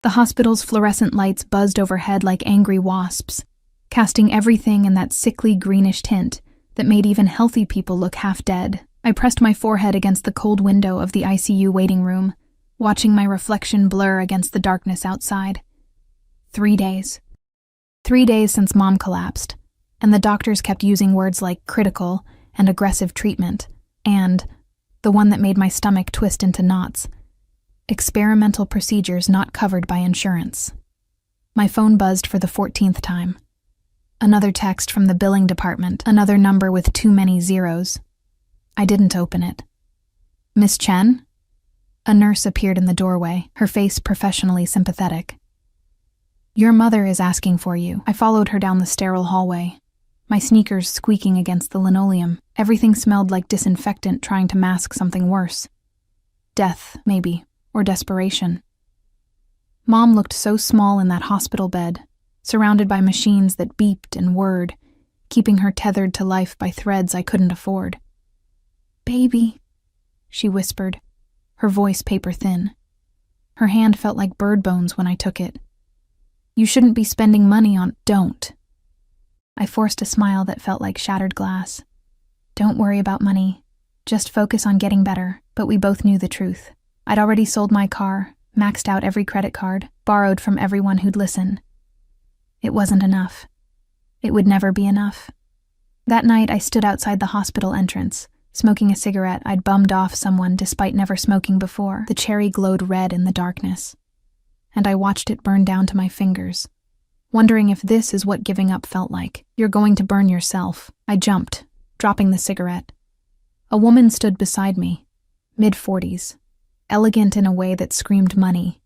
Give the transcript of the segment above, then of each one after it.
The hospital's fluorescent lights buzzed overhead like angry wasps, casting everything in that sickly greenish tint that made even healthy people look half dead. I pressed my forehead against the cold window of the ICU waiting room, watching my reflection blur against the darkness outside. 3 days. 3 days since Mom collapsed, and the doctors kept using words like critical and aggressive treatment, and, the one that made my stomach twist into knots, experimental procedures not covered by insurance. My phone buzzed for the 14th time. Another text from the billing department, another number with too many zeros. I didn't open it. "Miss Chen?" A nurse appeared in the doorway, her face professionally sympathetic. "Your mother is asking for you." I followed her down the sterile hallway, my sneakers squeaking against the linoleum. Everything smelled like disinfectant trying to mask something worse. Death, maybe, or desperation. Mom looked so small in that hospital bed, surrounded by machines that beeped and whirred, keeping her tethered to life by threads I couldn't afford. "Baby," she whispered, her voice paper-thin. Her hand felt like bird bones when I took it. "You shouldn't be spending money on—" "Don't." I forced a smile that felt like shattered glass. "Don't worry about money. Just focus on getting better." But we both knew the truth. I'd already sold my car, maxed out every credit card, borrowed from everyone who'd listen. It wasn't enough. It would never be enough. That night I stood outside the hospital entrance, smoking a cigarette I'd bummed off someone despite never smoking before. The cherry glowed red in the darkness, and I watched it burn down to my fingers, wondering if this is what giving up felt like. "You're going to burn yourself." I jumped, dropping the cigarette. A woman stood beside me, mid-40s, elegant in a way that screamed money.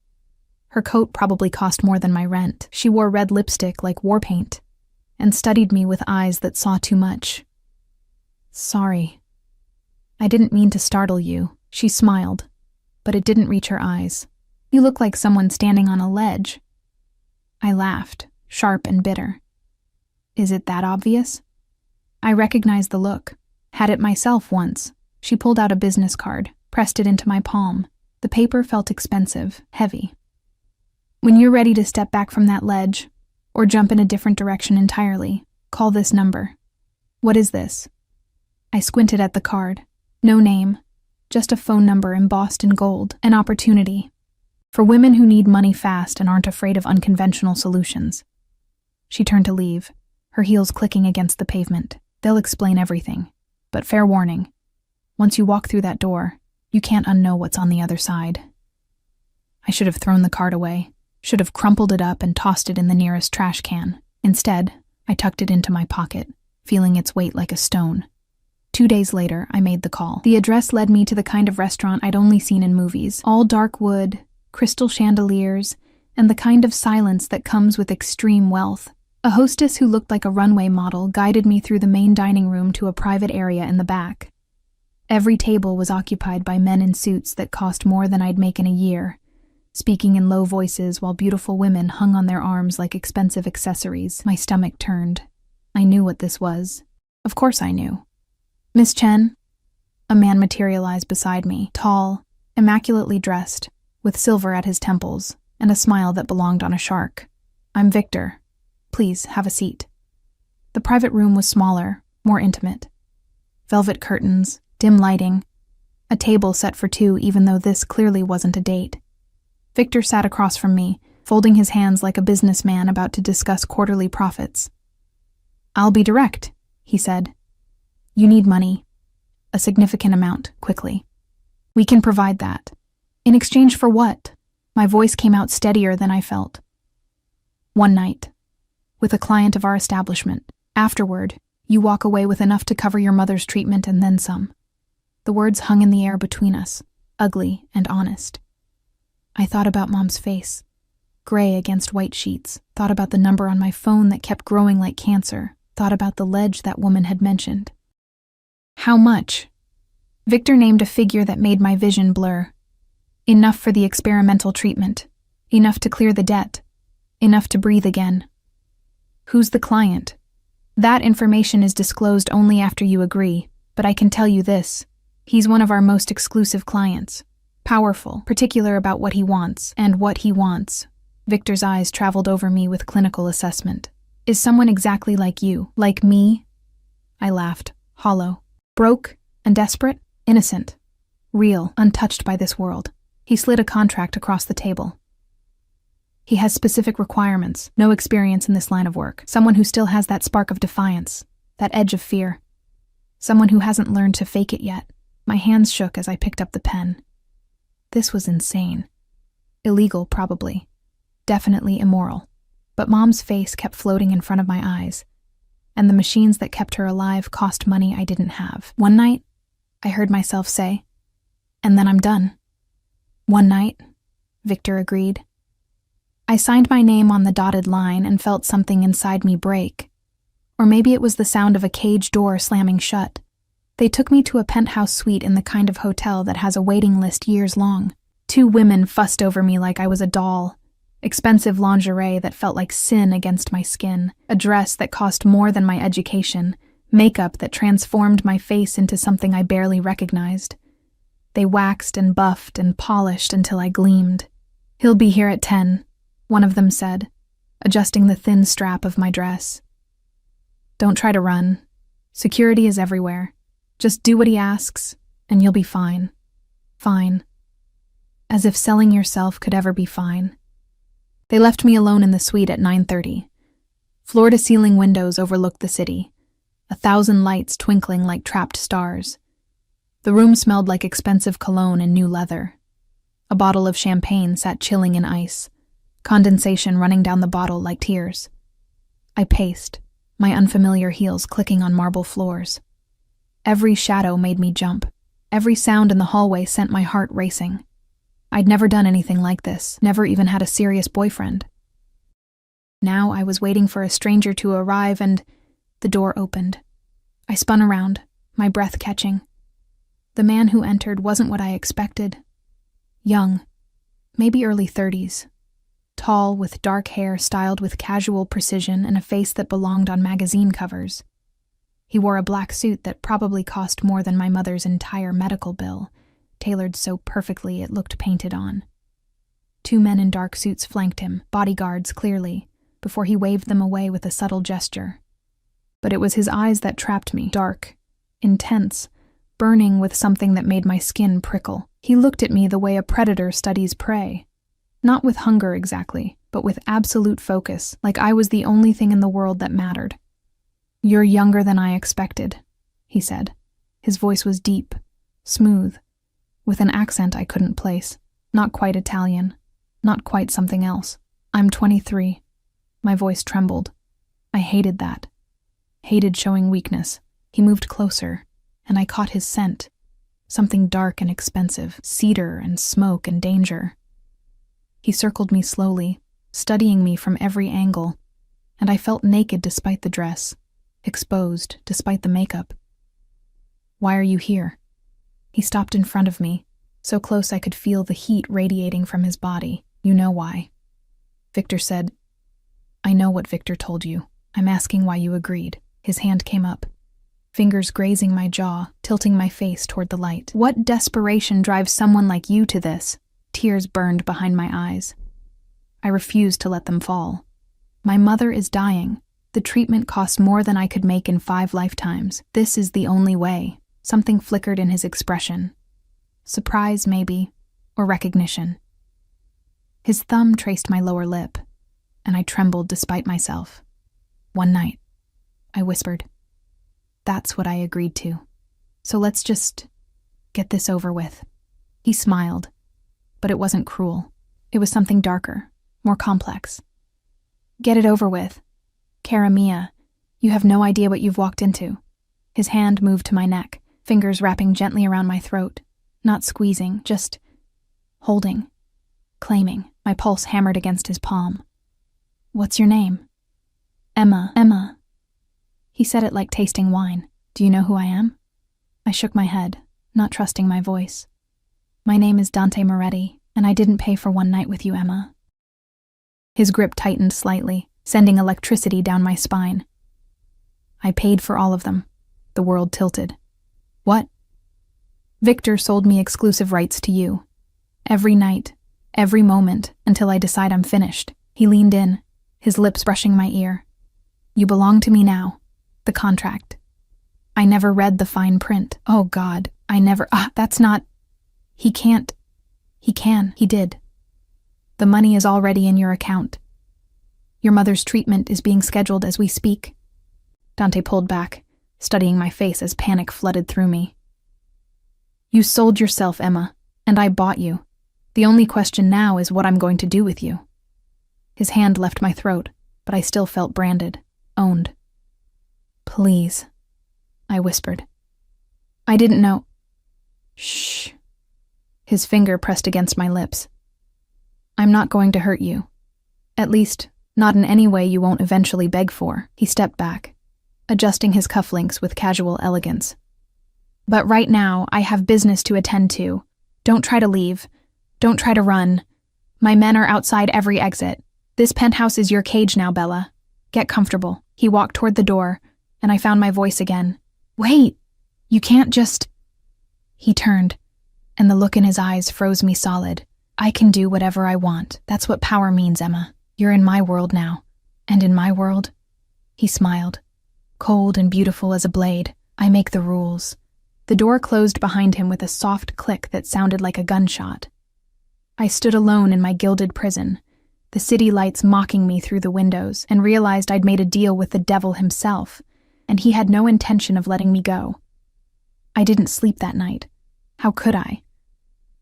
Her coat probably cost more than my rent. She wore red lipstick like war paint, and studied me with eyes that saw too much. "Sorry. I didn't mean to startle you." She smiled, but it didn't reach her eyes. "You look like someone standing on a ledge." I laughed, sharp and bitter. "Is it that obvious?" I recognized the look. Had it myself once. She pulled out a business card, pressed it into my palm. The paper felt expensive, heavy. "When you're ready to step back from that ledge, or jump in a different direction entirely, call this number." "What is this?" I squinted at the card. No name, just a phone number embossed in gold. An opportunity. For women who need money fast and aren't afraid of unconventional solutions. She turned to leave, her heels clicking against the pavement. "They'll explain everything. But fair warning, once you walk through that door, you can't unknow what's on the other side." I should have thrown the card away, should have crumpled it up and tossed it in the nearest trash can. Instead, I tucked it into my pocket, feeling its weight like a stone. 2 days later, I made the call. The address led me to the kind of restaurant I'd only seen in movies. All dark wood, crystal chandeliers, and the kind of silence that comes with extreme wealth. A hostess who looked like a runway model guided me through the main dining room to a private area in the back. Every table was occupied by men in suits that cost more than I'd make in a year, speaking in low voices while beautiful women hung on their arms like expensive accessories. My stomach turned. I knew what this was. Of course I knew. "Miss Chen?" A man materialized beside me, tall, immaculately dressed, with silver at his temples, and a smile that belonged on a shark. "I'm Victor. Please, have a seat." The private room was smaller, more intimate. Velvet curtains, dim lighting, a table set for two even though this clearly wasn't a date. Victor sat across from me, folding his hands like a businessman about to discuss quarterly profits. "I'll be direct," he said. "You need money. A significant amount, quickly. We can provide that." "In exchange for what?" My voice came out steadier than I felt. "One night. With a client of our establishment. Afterward, you walk away with enough to cover your mother's treatment and then some." The words hung in the air between us, ugly and honest. I thought about Mom's face, gray against white sheets, thought about the number on my phone that kept growing like cancer, thought about the ledge that woman had mentioned. "How much?" Victor named a figure that made my vision blur. "Enough for the experimental treatment. Enough to clear the debt. Enough to breathe again." "Who's the client?" "That information is disclosed only after you agree, but I can tell you this. He's one of our most exclusive clients. Powerful, particular about what he wants, and what he wants Victor's eyes traveled over me with clinical assessment. Is someone exactly like you? Like me? I laughed, hollow. Broke and desperate? Innocent. Real, untouched by this world. He slid a contract across the table. He has specific requirements, no experience in this line of work. Someone who still has that spark of defiance, that edge of fear. Someone who hasn't learned to fake it yet. My hands shook as I picked up the pen. This was insane. Illegal, probably. Definitely immoral. But Mom's face kept floating in front of my eyes, and the machines that kept her alive cost money I didn't have. One night, I heard myself say, and then I'm done. One night, Victor agreed. I signed my name on the dotted line and felt something inside me break. Or maybe it was the sound of a cage door slamming shut. They took me to a penthouse suite in the kind of hotel that has a waiting list years long. 2 women fussed over me like I was a doll. Expensive lingerie that felt like sin against my skin. A dress that cost more than my education. Makeup that transformed my face into something I barely recognized. They waxed and buffed and polished until I gleamed. He'll be here at 10, one of them said, adjusting the thin strap of my dress. Don't try to run. Security is everywhere. Just do what he asks, and you'll be fine. Fine. As if selling yourself could ever be fine. They left me alone in the suite at 9:30. Floor-to-ceiling windows overlooked the city, 1,000 lights twinkling like trapped stars. The room smelled like expensive cologne and new leather. A bottle of champagne sat chilling in ice, condensation running down the bottle like tears. I paced, my unfamiliar heels clicking on marble floors. Every shadow made me jump. Every sound in the hallway sent my heart racing. I'd never done anything like this, never even had a serious boyfriend. Now I was waiting for a stranger to arrive and the door opened. I spun around, my breath catching. The man who entered wasn't what I expected. Young, maybe early 30s. Tall, with dark hair styled with casual precision and a face that belonged on magazine covers. He wore a black suit that probably cost more than my mother's entire medical bill, tailored so perfectly it looked painted on. 2 men in dark suits flanked him, bodyguards clearly, before he waved them away with a subtle gesture. But it was his eyes that trapped me, dark, intense, burning with something that made my skin prickle. He looked at me the way a predator studies prey. Not with hunger exactly, but with absolute focus, like I was the only thing in the world that mattered. "You're younger than I expected," he said. His voice was deep, smooth, with an accent I couldn't place. Not quite Italian, not quite something else. "I'm 23. My voice trembled. I hated that. Hated showing weakness. He moved closer, and I caught his scent. Something dark and expensive, cedar and smoke and danger. He circled me slowly, studying me from every angle, and I felt naked despite the dress, exposed despite the makeup. "Why are you here?" He stopped in front of me, so close I could feel the heat radiating from his body. "You know why." Victor said, "I know what Victor told you. I'm asking why you agreed." His hand came up, fingers grazing my jaw, tilting my face toward the light. "What desperation drives someone like you to this?" Tears burned behind my eyes. I refused to let them fall. "My mother is dying. The treatment costs more than I could make in 5 lifetimes. This is the only way." Something flickered in his expression. Surprise, maybe, or recognition. His thumb traced my lower lip, and I trembled despite myself. "One night," I whispered. "That's what I agreed to. So let's just get this over with." He smiled, but it wasn't cruel. It was something darker, more complex. "Get it over with. Cara Mia, you have no idea what you've walked into." His hand moved to my neck, fingers wrapping gently around my throat, not squeezing, just holding, claiming. My pulse hammered against his palm. "What's your name?" "Emma." "Emma." He said it like tasting wine. "Do you know who I am?" I shook my head, not trusting my voice. "My name is Dante Moretti, and I didn't pay for one night with you, Emma." His grip tightened slightly, sending electricity down my spine. "I paid for all of them." The world tilted. "What?" "Victor sold me exclusive rights to you. Every night, Every moment, until I decide I'm finished. He leaned in, his lips brushing my ear. You belong to me now. The contract. I never read the fine print. Oh God, that's not... He can't. He can. He did. The money is already in your account. Your mother's treatment is being scheduled as we speak. Dante pulled back, studying my face as panic flooded through me. You sold yourself, Emma, and I bought you. The only question now is what I'm going to do with you. His hand left my throat, but I still felt branded, owned. Please, I whispered. I didn't know. Shh. His finger pressed against my lips. I'm not going to hurt you. At least, not in any way you won't eventually beg for. He stepped back, adjusting his cufflinks with casual elegance. But right now, I have business to attend to. Don't try to leave. Don't try to run. My men are outside every exit. This penthouse is your cage now, Bella. Get comfortable. He walked toward the door, and I found my voice again. Wait! You can't just... He turned, and the look in his eyes froze me solid. I can do whatever I want. That's what power means, Emma. You're in my world now. And in my world... He smiled, cold and beautiful as a blade. I make the rules. The door closed behind him with a soft click that sounded like a gunshot. I stood alone in my gilded prison, the city lights mocking me through the windows, and realized I'd made a deal with the devil himself, and he had no intention of letting me go. I didn't sleep that night. How could I?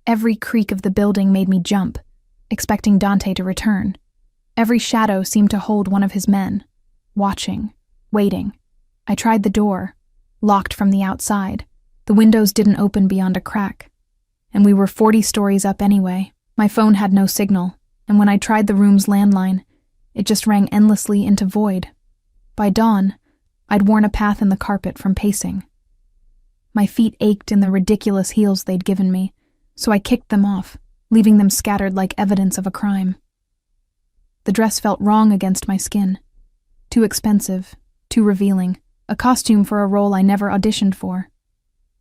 Every creak of the building made me jump, expecting Dante to return. Every shadow seemed to hold one of his men, watching, waiting. I tried the door, locked from the outside. The windows didn't open beyond a crack, and we were 40 stories up anyway. My phone had no signal, and when I tried the room's landline, it just rang endlessly into void. By dawn, I'd worn a path in the carpet from pacing. My feet ached in the ridiculous heels they'd given me, so I kicked them off, leaving them scattered like evidence of a crime. The dress felt wrong against my skin. Too expensive, too revealing, a costume for a role I never auditioned for.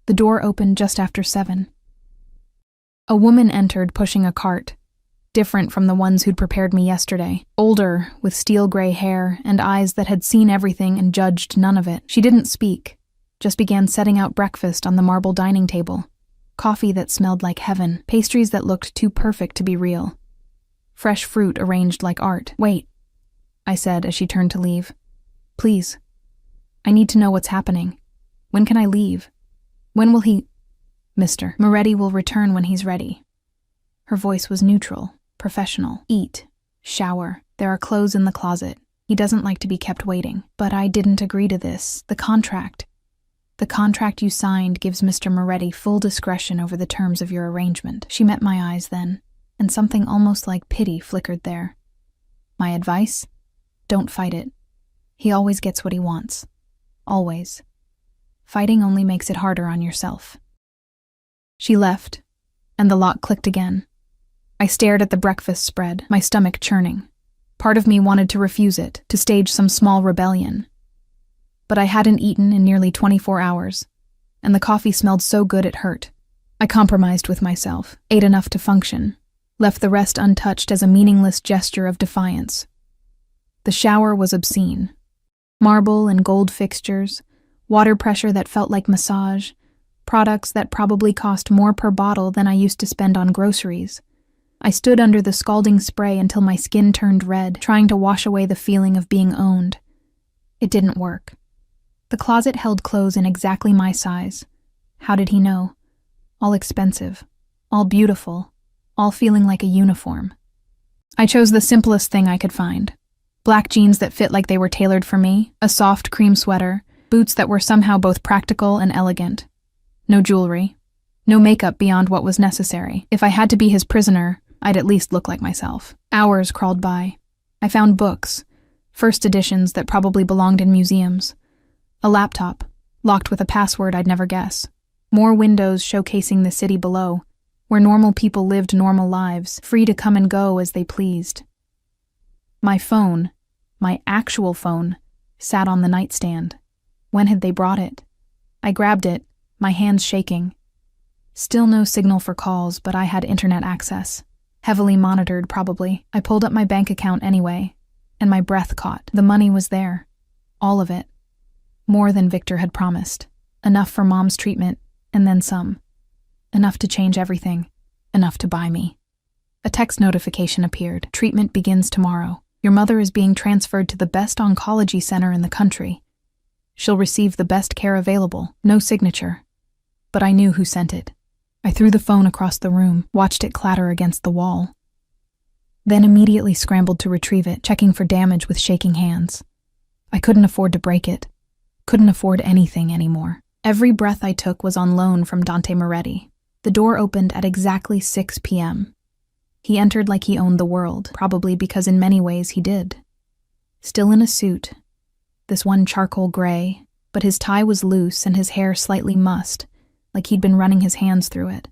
The door opened just after 7. A woman entered pushing a cart, different from the ones who'd prepared me yesterday. Older, with steel-gray hair and eyes that had seen everything and judged none of it. She didn't speak, just began setting out breakfast on the marble dining table. Coffee that smelled like heaven, pastries that looked too perfect to be real. Fresh fruit arranged like art. Wait, I said as she turned to leave. Please. I need to know what's happening. When can I leave? When will he... Mr. Moretti will return when he's ready. Her voice was neutral, professional. Eat. Shower. There are clothes in the closet. He doesn't like to be kept waiting. But I didn't agree to this. The contract you signed gives Mr. Moretti full discretion over the terms of your arrangement. She met my eyes then, and something almost like pity flickered there. My advice? Don't fight it. He always gets what he wants. Always. Fighting only makes it harder on yourself. She left, and the lock clicked again. I stared at the breakfast spread, my stomach churning. Part of me wanted to refuse it, to stage some small rebellion. But I hadn't eaten in nearly 24 hours, and the coffee smelled so good it hurt. I compromised with myself, ate enough to function, left the rest untouched as a meaningless gesture of defiance. The shower was obscene. Marble and gold fixtures, water pressure that felt like massage, products that probably cost more per bottle than I used to spend on groceries. I stood under the scalding spray until my skin turned red, trying to wash away the feeling of being owned. It didn't work. The closet held clothes in exactly my size. How did he know? All expensive, all beautiful, all feeling like a uniform. I chose the simplest thing I could find. Black jeans that fit like they were tailored for me, a soft cream sweater, boots that were somehow both practical and elegant. No jewelry. No makeup beyond what was necessary. If I had to be his prisoner, I'd at least look like myself. Hours crawled by. I found books, first editions that probably belonged in museums. A laptop, locked with a password I'd never guess. More windows showcasing the city below, where normal people lived normal lives, free to come and go as they pleased. My phone, my actual phone, sat on the nightstand. When had they brought it? I grabbed it, my hands shaking. Still no signal for calls, but I had internet access. Heavily monitored, probably. I pulled up my bank account anyway, and my breath caught. The money was there. All of it. More than Victor had promised. Enough for Mom's treatment, and then some. Enough to change everything. Enough to buy me. A text notification appeared. Treatment begins tomorrow. Your mother is being transferred to the best oncology center in the country. She'll receive the best care available. No signature. But I knew who sent it. I threw the phone across the room, watched it clatter against the wall. Then immediately scrambled to retrieve it, checking for damage with shaking hands. I couldn't afford to break it. Couldn't afford anything anymore. Every breath I took was on loan from Dante Moretti. The door opened at exactly 6 p.m. He entered like he owned the world, probably because in many ways he did. Still in a suit, this one charcoal gray, but his tie was loose and his hair slightly mussed, like he'd been running his hands through it.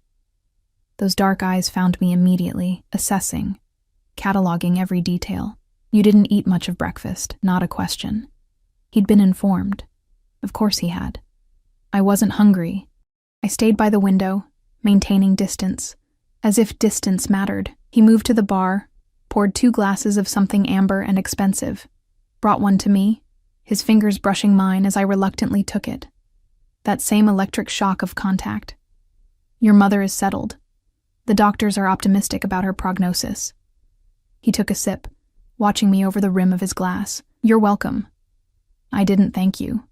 Those dark eyes found me immediately, assessing, cataloging every detail. You didn't eat much of breakfast, not a question. He'd been informed. Of course he had. I wasn't hungry. I stayed by the window, maintaining distance, as if distance mattered. He moved to the bar, poured 2 glasses of something amber and expensive, brought one to me, his fingers brushing mine as I reluctantly took it. That same electric shock of contact. Your mother is settled. The doctors are optimistic about her prognosis. He took a sip, watching me over the rim of his glass. You're welcome. I didn't thank you.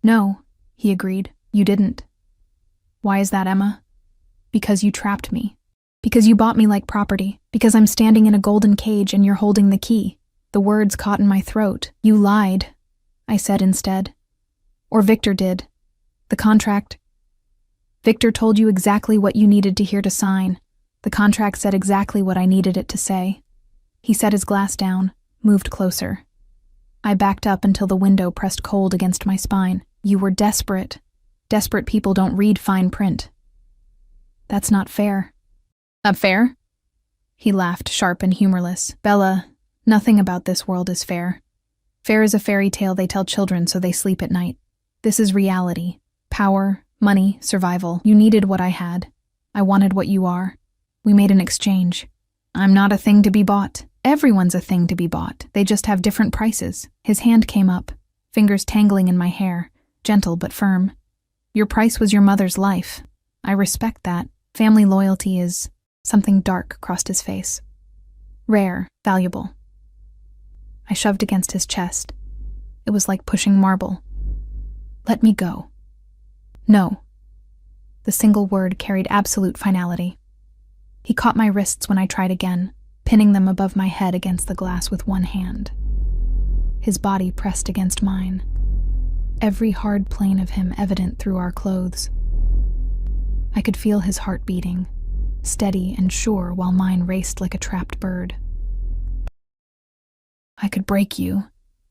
No, he agreed. You didn't. Why is that, Emma? Because you trapped me. Because you bought me like property. Because I'm standing in a golden cage and you're holding the key. The words caught in my throat. You lied, I said instead. Or Victor did. The contract. Victor told you exactly what you needed to hear to sign. The contract said exactly what I needed it to say. He set his glass down, moved closer. I backed up until the window pressed cold against my spine. You were desperate. Desperate people don't read fine print. That's not fair. Not fair? He laughed, sharp and humorless. Bella, nothing about this world is fair. Fair is a fairy tale they tell children so they sleep at night. This is reality. Power, money, survival. You needed what I had. I wanted what you are. We made an exchange. I'm not a thing to be bought. Everyone's a thing to be bought. They just have different prices. His hand came up, fingers tangling in my hair, gentle but firm. Your price was your mother's life. I respect that. Family loyalty is... Something dark crossed his face. Rare, valuable. I shoved against his chest. It was like pushing marble. Let me go. No. The single word carried absolute finality. He caught my wrists when I tried again, pinning them above my head against the glass with one hand. His body pressed against mine, every hard plane of him evident through our clothes. I could feel his heart beating, steady and sure while mine raced like a trapped bird. I could break you,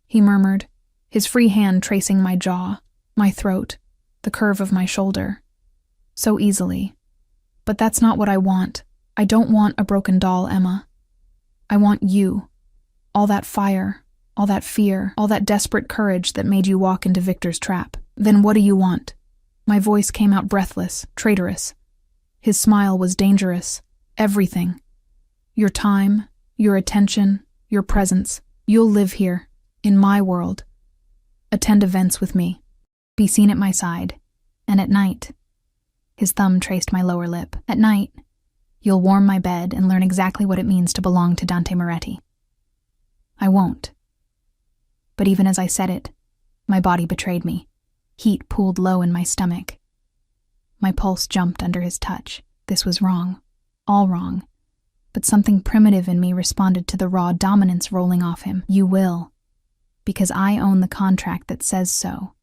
he murmured, his free hand tracing my jaw, my throat, the curve of my shoulder. So easily. But that's not what I want. I don't want a broken doll, Emma. I want you. All that fire, all that fear, all that desperate courage that made you walk into Victor's trap. Then what do you want? My voice came out breathless, traitorous. His smile was dangerous. Everything. Your time, your attention, your presence. You'll live here, in my world. Attend events with me. Be seen at my side. And at night. His thumb traced my lower lip. At night, you'll warm my bed and learn exactly what it means to belong to Dante Moretti. I won't. But even as I said it, my body betrayed me. Heat pooled low in my stomach. My pulse jumped under his touch. This was wrong. All wrong. But something primitive in me responded to the raw dominance rolling off him. You will. Because I own the contract that says so.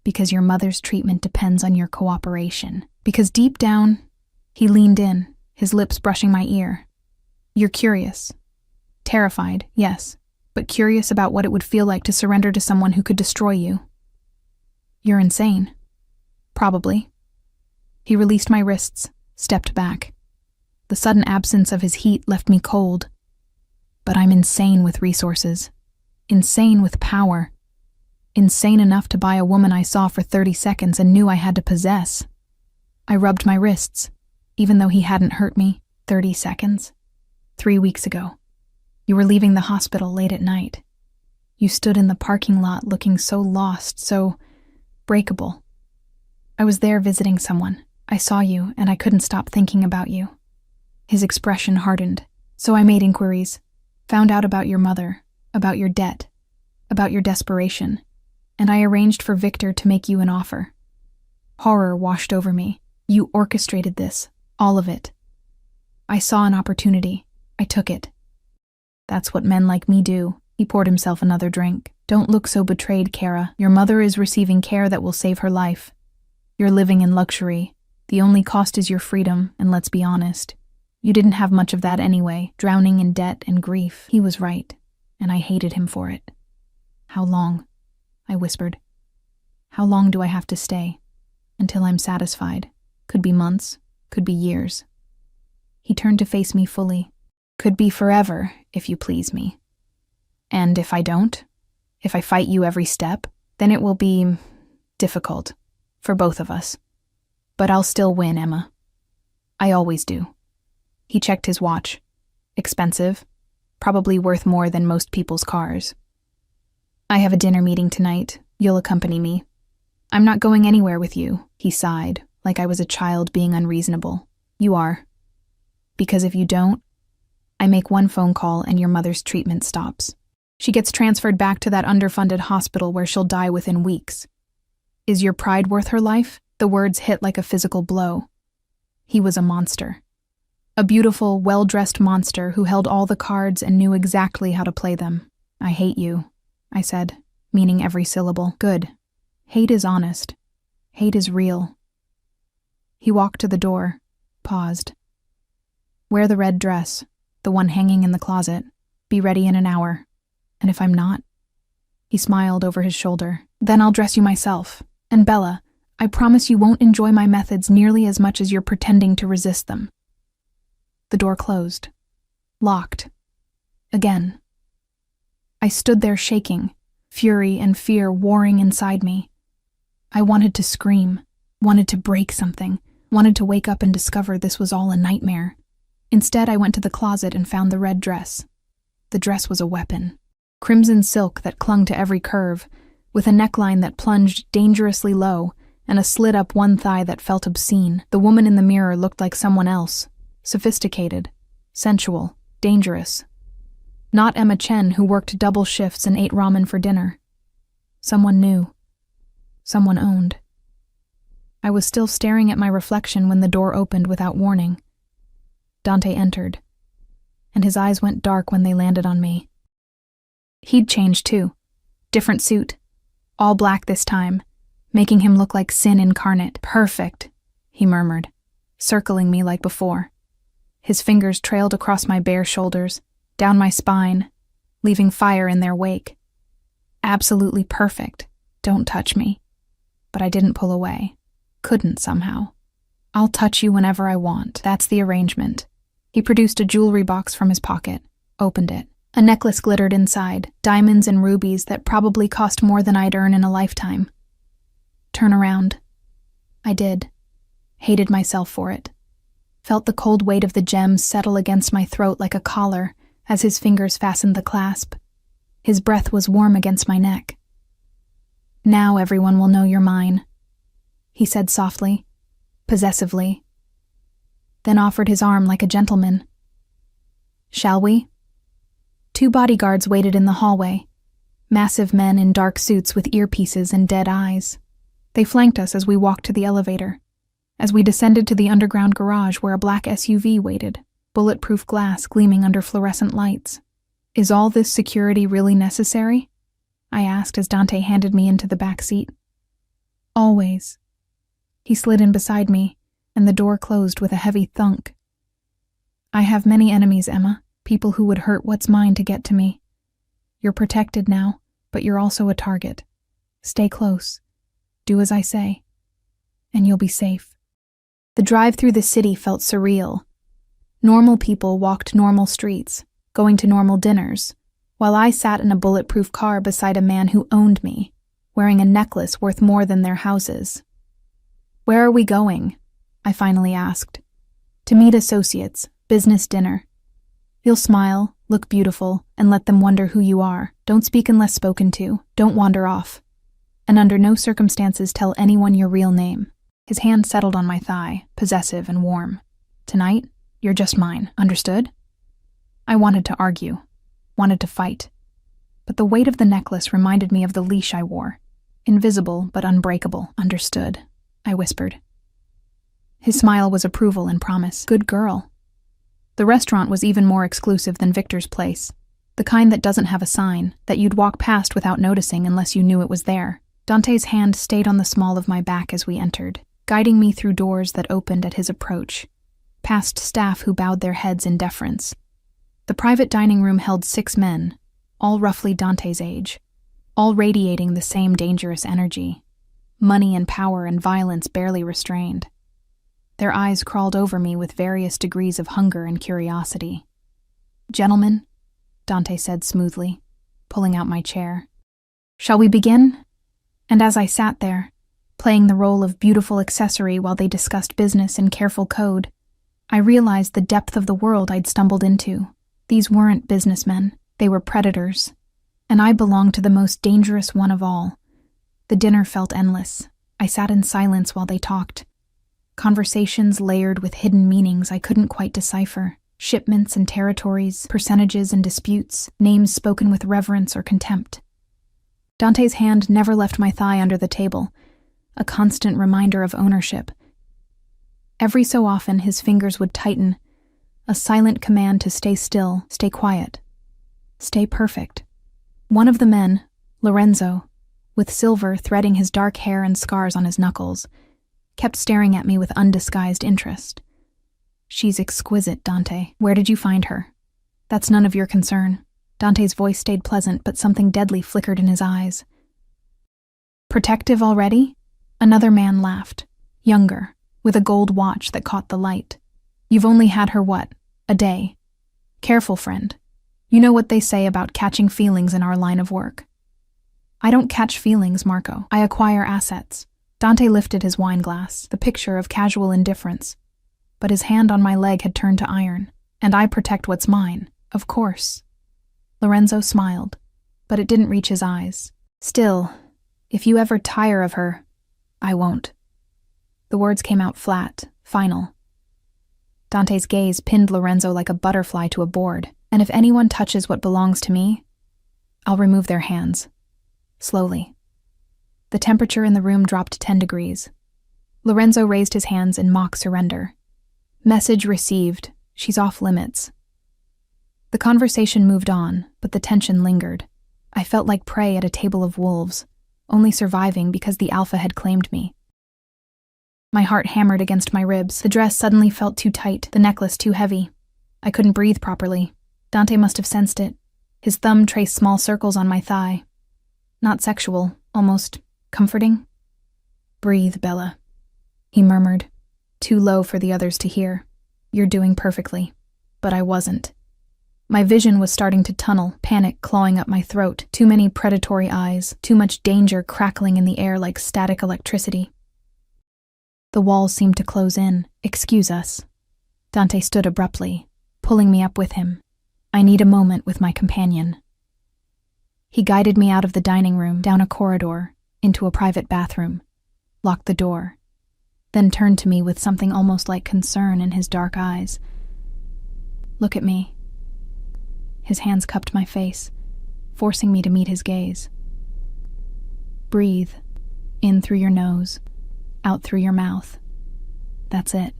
Because your mother's treatment depends on your cooperation. Because deep down, he leaned in, his lips brushing my ear. You're curious. Terrified, yes, but curious about what it would feel like to surrender to someone who could destroy you. You're insane. Probably. He released my wrists, stepped back. The sudden absence of his heat left me cold. But I'm insane with resources. Insane with power. Insane enough to buy a woman I saw for 30 seconds and knew I had to possess. I rubbed my wrists, even though he hadn't hurt me. 30 seconds. 3 weeks ago. You were leaving the hospital late at night. You stood in the parking lot looking so lost, so breakable. I was there visiting someone. I saw you, and I couldn't stop thinking about you. His expression hardened, so I made inquiries, found out about your mother, about your debt, about your desperation, and I arranged for Victor to make you an offer. Horror washed over me. You orchestrated this, all of it. I saw an opportunity. I took it. That's what men like me do. He poured himself another drink. Don't look so betrayed, Kara. Your mother is receiving care that will save her life. You're living in luxury. The only cost is your freedom, and let's be honest. You didn't have much of that anyway, drowning in debt and grief. He was right, and I hated him for it. How long? I whispered. How long do I have to stay? Until I'm satisfied. Could be months, could be years. He turned to face me fully. Could be forever, if you please me. And if I don't, if I fight you every step, then it will be difficult for both of us. But I'll still win, Emma. I always do. He checked his watch. Expensive, probably worth more than most people's cars. I have a dinner meeting tonight. You'll accompany me. I'm not going anywhere with you, he sighed, like I was a child being unreasonable. You are. Because if you don't, I make one phone call and your mother's treatment stops. She gets transferred back to that underfunded hospital where she'll die within weeks. Is your pride worth her life? The words hit like a physical blow. He was a monster. A beautiful, well-dressed monster who held all the cards and knew exactly how to play them. I hate you, I said, meaning every syllable. Good. Hate is honest. Hate is real. He walked to the door, paused. Wear the red dress, the one hanging in the closet. Be ready in an hour. And if I'm not? He smiled over his shoulder. Then I'll dress you myself. And Bella, I promise you won't enjoy my methods nearly as much as you're pretending to resist them. The door closed. Locked. Again. I stood there shaking, fury and fear warring inside me. I wanted to scream, wanted to break something, wanted to wake up and discover this was all a nightmare. Instead, I went to the closet and found the red dress. The dress was a weapon. Crimson silk that clung to every curve, with a neckline that plunged dangerously low, and a slit-up one thigh that felt obscene. The woman in the mirror looked like someone else. Sophisticated, sensual, dangerous. Not Emma Chen, who worked double shifts and ate ramen for dinner. Someone new. Someone owned. I was still staring at my reflection when the door opened without warning. Dante entered, and his eyes went dark when they landed on me. He'd changed too. Different suit. All black this time, making him look like sin incarnate. Perfect, he murmured, circling me like before. His fingers trailed across my bare shoulders, down my spine, leaving fire in their wake. Absolutely perfect. Don't touch me. But I didn't pull away. Couldn't somehow. I'll touch you whenever I want. That's the arrangement. He produced a jewelry box from his pocket, opened it. A necklace glittered inside, diamonds and rubies that probably cost more than I'd earn in a lifetime. Turn around. I did. Hated myself for it. Felt the cold weight of the gems settle against my throat like a collar as his fingers fastened the clasp. His breath was warm against my neck. Now everyone will know you're mine, he said softly, possessively, then offered his arm like a gentleman. Shall we? 2 bodyguards waited in the hallway, massive men in dark suits with earpieces and dead eyes. They flanked us as we walked to the elevator, as we descended to the underground garage where a black SUV waited, bulletproof glass gleaming under fluorescent lights. Is all this security really necessary? I asked as Dante handed me into the back seat. Always. He slid in beside me, and the door closed with a heavy thunk. I have many enemies, Emma, people who would hurt what's mine to get to me. You're protected now, but you're also a target. Stay close. Do as I say. And you'll be safe. The drive through the city felt surreal. Normal people walked normal streets, going to normal dinners, while I sat in a bulletproof car beside a man who owned me, wearing a necklace worth more than their houses. Where are we going? I finally asked. To meet associates, business dinner. You'll smile, look beautiful, and let them wonder who you are. Don't speak unless spoken to. Don't wander off. And under no circumstances tell anyone your real name. His hand settled on my thigh, possessive and warm. Tonight, you're just mine, understood? I wanted to argue, wanted to fight. But the weight of the necklace reminded me of the leash I wore. Invisible but unbreakable, understood, I whispered. His smile was approval and promise. Good girl. The restaurant was even more exclusive than Victor's place. The kind that doesn't have a sign, that you'd walk past without noticing unless you knew it was there. Dante's hand stayed on the small of my back as we entered, guiding me through doors that opened at his approach, past staff who bowed their heads in deference. The private dining room held 6 men, all roughly Dante's age, all radiating the same dangerous energy, money and power and violence barely restrained. Their eyes crawled over me with various degrees of hunger and curiosity. "Gentlemen," Dante said smoothly, pulling out my chair. "Shall we begin?" And as I sat there, playing the role of beautiful accessory while they discussed business in careful code, I realized the depth of the world I'd stumbled into. These weren't businessmen, they were predators, and I belonged to the most dangerous one of all. The dinner felt endless. I sat in silence while they talked. Conversations layered with hidden meanings I couldn't quite decipher. Shipments and territories, percentages and disputes, names spoken with reverence or contempt. Dante's hand never left my thigh under the table, a constant reminder of ownership. Every so often his fingers would tighten, a silent command to stay still, stay quiet, stay perfect. One of the men, Lorenzo, with silver threading his dark hair and scars on his knuckles, kept staring at me with undisguised interest. "She's exquisite, Dante. Where did you find her?" "That's none of your concern." Dante's voice stayed pleasant, but something deadly flickered in his eyes. "Protective already?" Another man laughed, younger, with a gold watch that caught the light. "You've only had her what? A day. Careful, friend. You know what they say about catching feelings in our line of work." "I don't catch feelings, Marco. I acquire assets." Dante lifted his wine glass, the picture of casual indifference. But his hand on my leg had turned to iron. "And I protect what's mine, of course." Lorenzo smiled, but it didn't reach his eyes. "Still, if you ever tire of her, I won't." The words came out flat, final. Dante's gaze pinned Lorenzo like a butterfly to a board. "And if anyone touches what belongs to me, I'll remove their hands." Slowly. The temperature in the room dropped 10 degrees. Lorenzo raised his hands in mock surrender. "Message received. She's off limits." The conversation moved on, but the tension lingered. I felt like prey at a table of wolves, only surviving because the alpha had claimed me. My heart hammered against my ribs. The dress suddenly felt too tight, the necklace too heavy. I couldn't breathe properly. Dante must have sensed it. His thumb traced small circles on my thigh. Not sexual, almost comforting. "Breathe, Bella," he murmured, too low for the others to hear. "You're doing perfectly." But I wasn't. My vision was starting to tunnel, panic clawing up my throat, too many predatory eyes, too much danger crackling in the air like static electricity. The walls seemed to close in. "Excuse us." Dante stood abruptly, pulling me up with him. "I need a moment with my companion." He guided me out of the dining room, down a corridor, into a private bathroom, locked the door, then turned to me with something almost like concern in his dark eyes. "Look at me." His hands cupped my face, forcing me to meet his gaze. "Breathe, in through your nose, out through your mouth. That's it."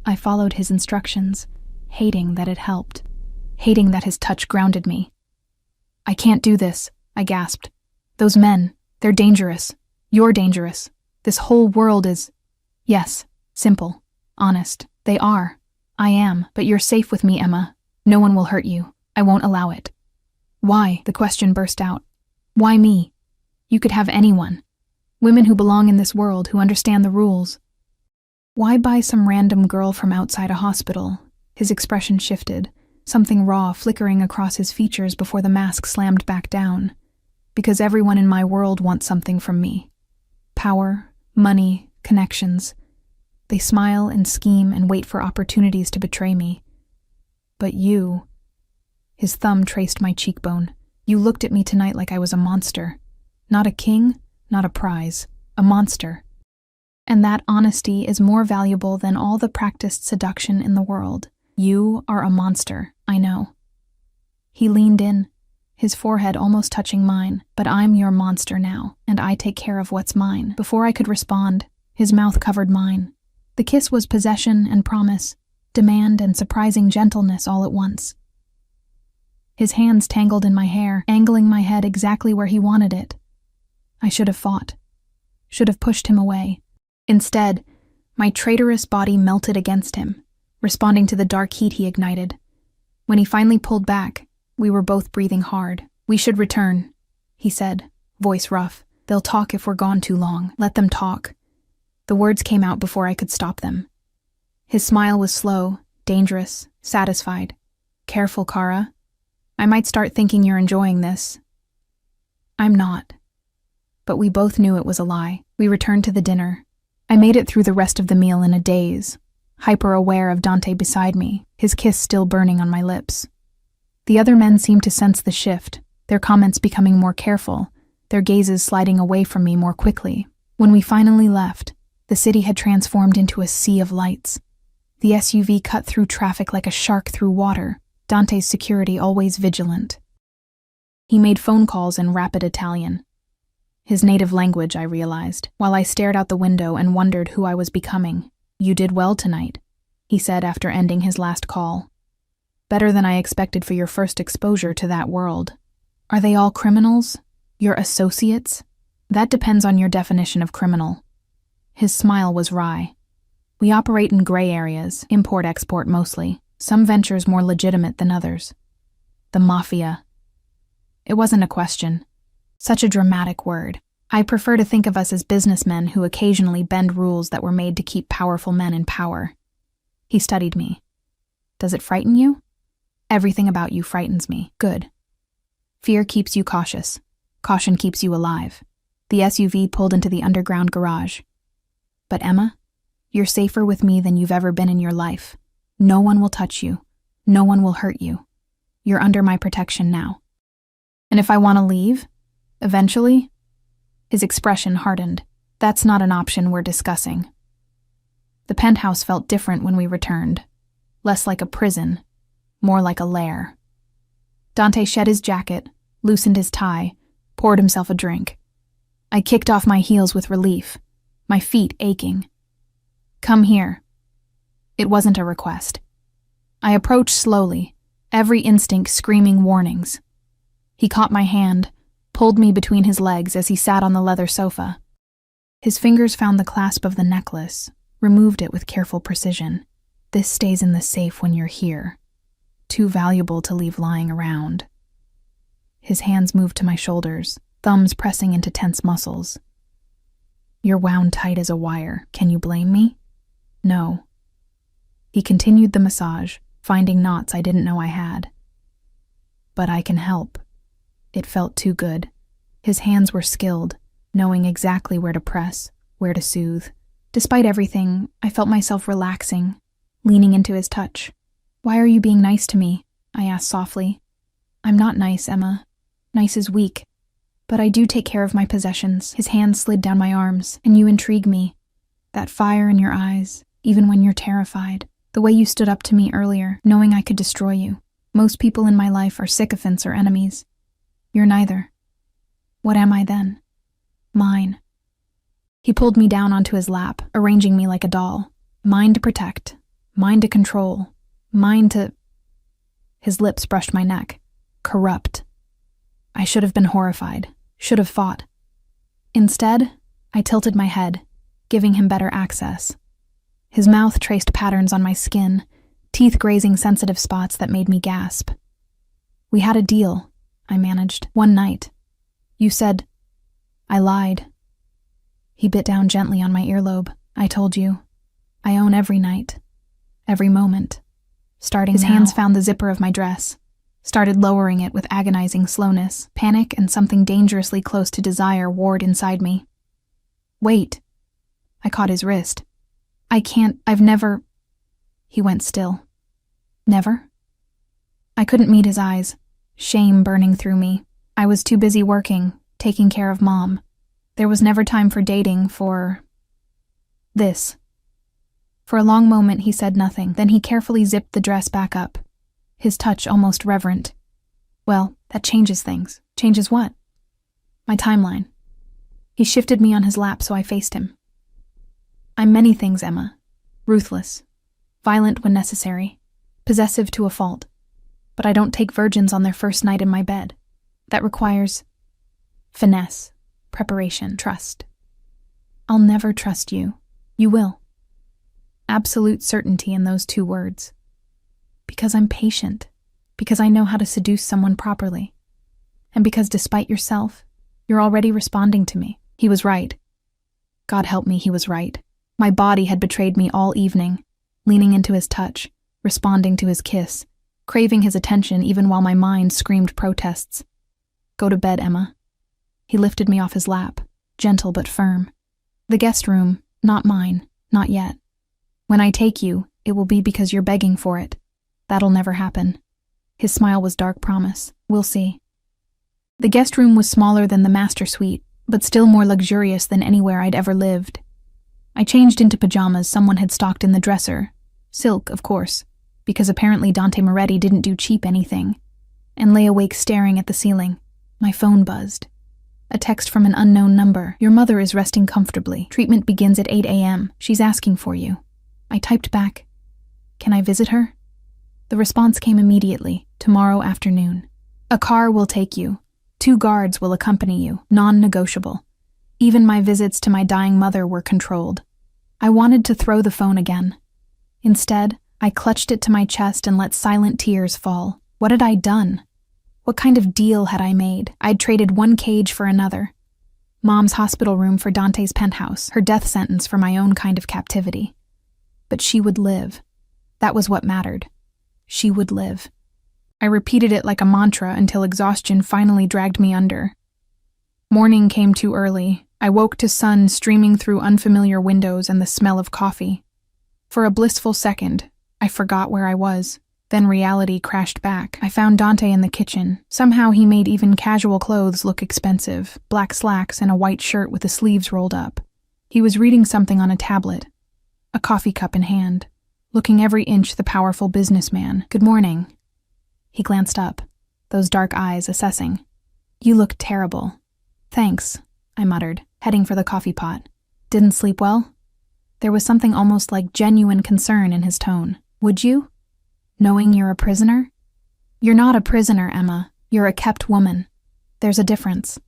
I followed his instructions, hating that it helped, hating that his touch grounded me. "I can't do this," I gasped. "Those men, they're dangerous. You're dangerous. This whole world is—" "Yes, simple, honest. They are. I am, but you're safe with me, Emma. No one will hurt you. I won't allow it." "Why?" the question burst out. "Why me? You could have anyone. Women who belong in this world, who understand the rules. Why buy some random girl from outside a hospital?" His expression shifted, something raw flickering across his features before the mask slammed back down. "Because everyone in my world wants something from me. Power, money, connections. They smile and scheme and wait for opportunities to betray me. But you— His thumb traced my cheekbone. You looked at me tonight like I was a monster. Not a king, not a prize. A monster. And that honesty is more valuable than all the practiced seduction in the world. You are a monster, I know. He leaned in, his forehead almost touching mine. But I'm your monster now, and I take care of what's mine. Before I could respond, his mouth covered mine. The kiss was possession and promise, demand and surprising gentleness all at once. His hands tangled in my hair, angling my head exactly where he wanted it. I should have fought. Should have pushed him away. Instead, my traitorous body melted against him, responding to the dark heat he ignited. When he finally pulled back, we were both breathing hard. We should return, he said, voice rough. They'll talk if we're gone too long. Let them talk. The words came out before I could stop them. His smile was slow, dangerous, satisfied. Careful, Kara. I might start thinking you're enjoying this. I'm not. But we both knew it was a lie. We returned to the dinner. I made it through the rest of the meal in a daze, hyper-aware of Dante beside me, his kiss still burning on my lips. The other men seemed to sense the shift, their comments becoming more careful, their gazes sliding away from me more quickly. When we finally left, the city had transformed into a sea of lights. The SUV cut through traffic like a shark through water, Dante's security always vigilant. He made phone calls in rapid Italian. His native language, I realized, while I stared out the window and wondered who I was becoming. You did well tonight, he said after ending his last call. Better than I expected for your first exposure to that world. Are they all criminals? Your associates? That depends on your definition of criminal. His smile was wry. We operate in gray areas, import-export mostly, some ventures more legitimate than others. The Mafia. It wasn't a question. Such a dramatic word. I prefer to think of us as businessmen who occasionally bend rules that were made to keep powerful men in power. He studied me. Does it frighten you? Everything about you frightens me. Good. Fear keeps you cautious. Caution keeps you alive. The SUV pulled into the underground garage. But Emma, you're safer with me than you've ever been in your life. No one will touch you. No one will hurt you. You're under my protection now. And if I want to leave? Eventually? His expression hardened. That's not an option we're discussing. The penthouse felt different when we returned. Less like a prison, more like a lair. Dante shed his jacket, loosened his tie, poured himself a drink. I kicked off my heels with relief, my feet aching. Come here. It wasn't a request. I approached slowly, every instinct screaming warnings. He caught my hand, pulled me between his legs as he sat on the leather sofa. His fingers found the clasp of the necklace, removed it with careful precision. This stays in the safe when you're here. Too valuable to leave lying around. His hands moved to my shoulders, thumbs pressing into tense muscles. You're wound tight as a wire. Can you blame me? No. He continued the massage, finding knots I didn't know I had. But I can help. It felt too good. His hands were skilled, knowing exactly where to press, where to soothe. Despite everything, I felt myself relaxing, leaning into his touch. Why are you being nice to me? I asked softly. I'm not nice, Emma. Nice is weak. But I do take care of my possessions. His hands slid down my arms, and you intrigue me. That fire in your eyes, even when you're terrified. The way you stood up to me earlier, knowing I could destroy you. Most people in my life are sycophants or enemies. You're neither. What am I then? Mine. He pulled me down onto his lap, arranging me like a doll. Mine to protect. Mine to control. Mine to— His lips brushed my neck. Corrupt. I should have been horrified. Should have fought. Instead, I tilted my head, giving him better access. His mouth traced patterns on my skin, teeth grazing sensitive spots that made me gasp. We had a deal, I managed, one night. You said— I lied. He bit down gently on my earlobe. I told you. I own every night. Every moment. Starting His hands found the zipper of my dress, started lowering it with agonizing slowness. Panic and something dangerously close to desire warred inside me. Wait. I caught his wrist. I've never— He went still. Never? I couldn't meet his eyes, shame burning through me. I was too busy working, taking care of Mom. There was never time for dating, for this. For a long moment he said nothing, then he carefully zipped the dress back up, his touch almost reverent. Well, that changes things. Changes what? My timeline. He shifted me on his lap so I faced him. I'm many things, Emma. Ruthless. Violent when necessary. Possessive to a fault. But I don't take virgins on their first night in my bed. That requires finesse, preparation, trust. I'll never trust you. You will. Absolute certainty in those 2 words. Because I'm patient. Because I know how to seduce someone properly. And because despite yourself, you're already responding to me. He was right. God help me, he was right. My body had betrayed me all evening, leaning into his touch, responding to his kiss, craving his attention even while my mind screamed protests. Go to bed, Emma. He lifted me off his lap, gentle but firm. The guest room, not mine, not yet. When I take you, it will be because you're begging for it. That'll never happen. His smile was dark promise. We'll see. The guest room was smaller than the master suite, but still more luxurious than anywhere I'd ever lived. I changed into pajamas someone had stocked in the dresser. Silk, of course, because apparently Dante Moretti didn't do cheap anything, and lay awake staring at the ceiling. My phone buzzed. A text from an unknown number. Your mother is resting comfortably. Treatment begins at 8 a.m. She's asking for you. I typed back, can I visit her? The response came immediately, tomorrow afternoon. A car will take you. 2 guards will accompany you, non-negotiable. Even my visits to my dying mother were controlled. I wanted to throw the phone again. Instead, I clutched it to my chest and let silent tears fall. What had I done? What kind of deal had I made? I'd traded one cage for another. Mom's hospital room for Dante's penthouse, her death sentence for my own kind of captivity. But she would live. That was what mattered. She would live. I repeated it like a mantra until exhaustion finally dragged me under. Morning came too early. I woke to sun streaming through unfamiliar windows and the smell of coffee. For a blissful second, I forgot where I was. Then reality crashed back. I found Dante in the kitchen. Somehow he made even casual clothes look expensive, black slacks and a white shirt with the sleeves rolled up. He was reading something on a tablet, a coffee cup in hand, looking every inch the powerful businessman. Good morning. He glanced up, those dark eyes assessing. You look terrible. Thanks, I muttered, heading for the coffee pot. Didn't sleep well? There was something almost like genuine concern in his tone. Would you? Knowing you're a prisoner? You're not a prisoner, Emma. You're a kept woman. There's a difference.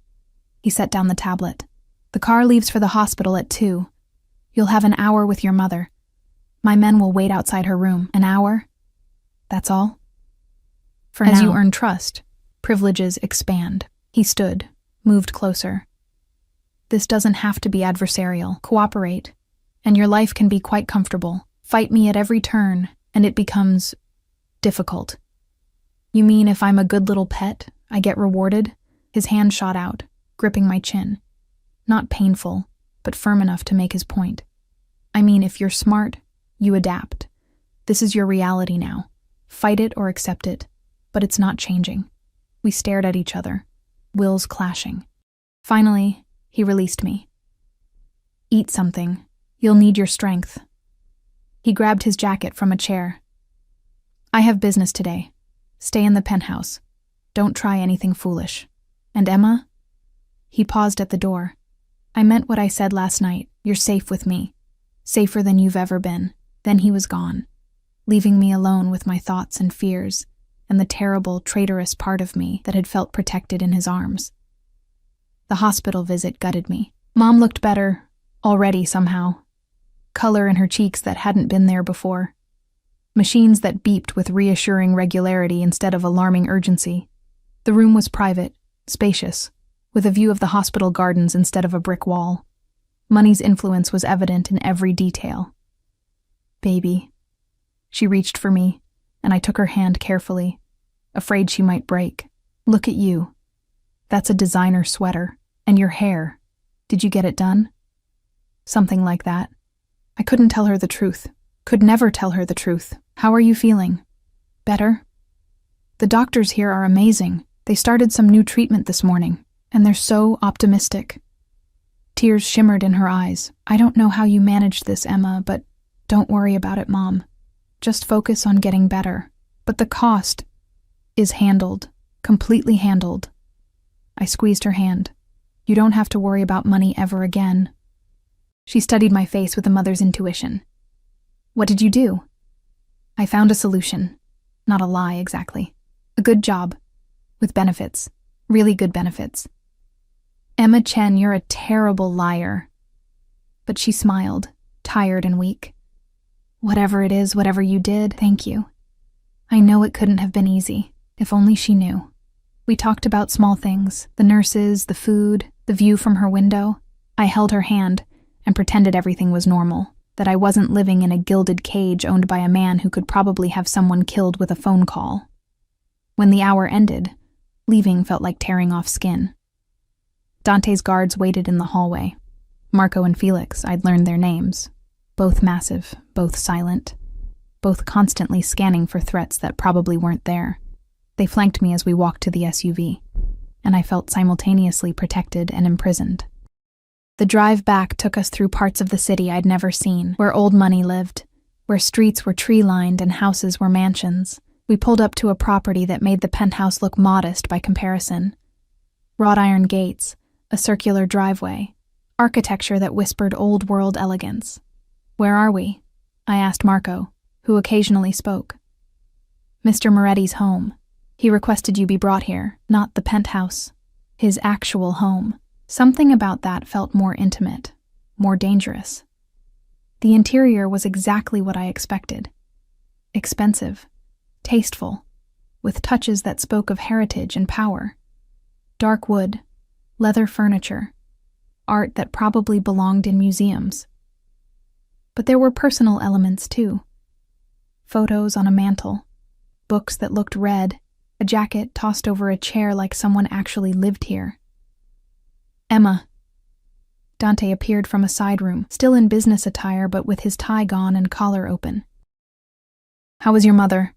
He set down the tablet. The car leaves for the hospital at 2. You'll have an hour with your mother. My men will wait outside her room. An hour? That's all? For as now, you earn trust, privileges expand. He stood, moved closer. This doesn't have to be adversarial. Cooperate, and your life can be quite comfortable. Fight me at every turn, and it becomes difficult. You mean if I'm a good little pet, I get rewarded? His hand shot out, gripping my chin. Not painful, but firm enough to make his point. I mean, if you're smart, you adapt. This is your reality now. Fight it or accept it, but it's not changing. We stared at each other, wills clashing. Finally, he released me. Eat something. You'll need your strength. He grabbed his jacket from a chair. I have business today. Stay in the penthouse. Don't try anything foolish. And Emma? He paused at the door. I meant what I said last night. You're safe with me. Safer than you've ever been. Then he was gone, leaving me alone with my thoughts and fears, and the terrible, traitorous part of me that had felt protected in his arms. The hospital visit gutted me. Mom looked better, already somehow. Color in her cheeks that hadn't been there before. Machines that beeped with reassuring regularity instead of alarming urgency. The room was private, spacious, with a view of the hospital gardens instead of a brick wall. Money's influence was evident in every detail. Baby. She reached for me, and I took her hand carefully, afraid she might break. Look at you. That's a designer sweater. And your hair. Did you get it done? Something like that. I couldn't tell her the truth. Could never tell her the truth. How are you feeling? Better? The doctors here are amazing. They started some new treatment this morning, and they're so optimistic. Tears shimmered in her eyes. I don't know how you managed this, Emma, but don't worry about it, Mom. Just focus on getting better. But the cost is handled, completely handled. I squeezed her hand. You don't have to worry about money ever again. She studied my face with a mother's intuition. What did you do? I found a solution. Not a lie, exactly. A good job. With benefits. Really good benefits. Emma Chen, you're a terrible liar. But she smiled, tired and weak. Whatever it is, whatever you did, thank you. I know it couldn't have been easy, if only she knew. We talked about small things, the nurses, the food, the view from her window. I held her hand and pretended everything was normal, that I wasn't living in a gilded cage owned by a man who could probably have someone killed with a phone call. When the hour ended, leaving felt like tearing off skin. Dante's guards waited in the hallway. Marco and Felix, I'd learned their names. Both massive, both silent, both constantly scanning for threats that probably weren't there. They flanked me as we walked to the SUV, and I felt simultaneously protected and imprisoned. The drive back took us through parts of the city I'd never seen, where old money lived, where streets were tree-lined and houses were mansions. We pulled up to a property that made the penthouse look modest by comparison. Wrought iron gates, a circular driveway, architecture that whispered old-world elegance. Where are we? I asked Marco, who occasionally spoke. Mr. Moretti's home. He requested you be brought here, not the penthouse. His actual home. Something about that felt more intimate, more dangerous. The interior was exactly what I expected. Expensive, tasteful, with touches that spoke of heritage and power. Dark wood, leather furniture, art that probably belonged in museums. But there were personal elements too. Photos on a mantel, books that looked read, a jacket tossed over a chair like someone actually lived here. Emma. Dante appeared from a side room, still in business attire but with his tie gone and collar open. How is your mother?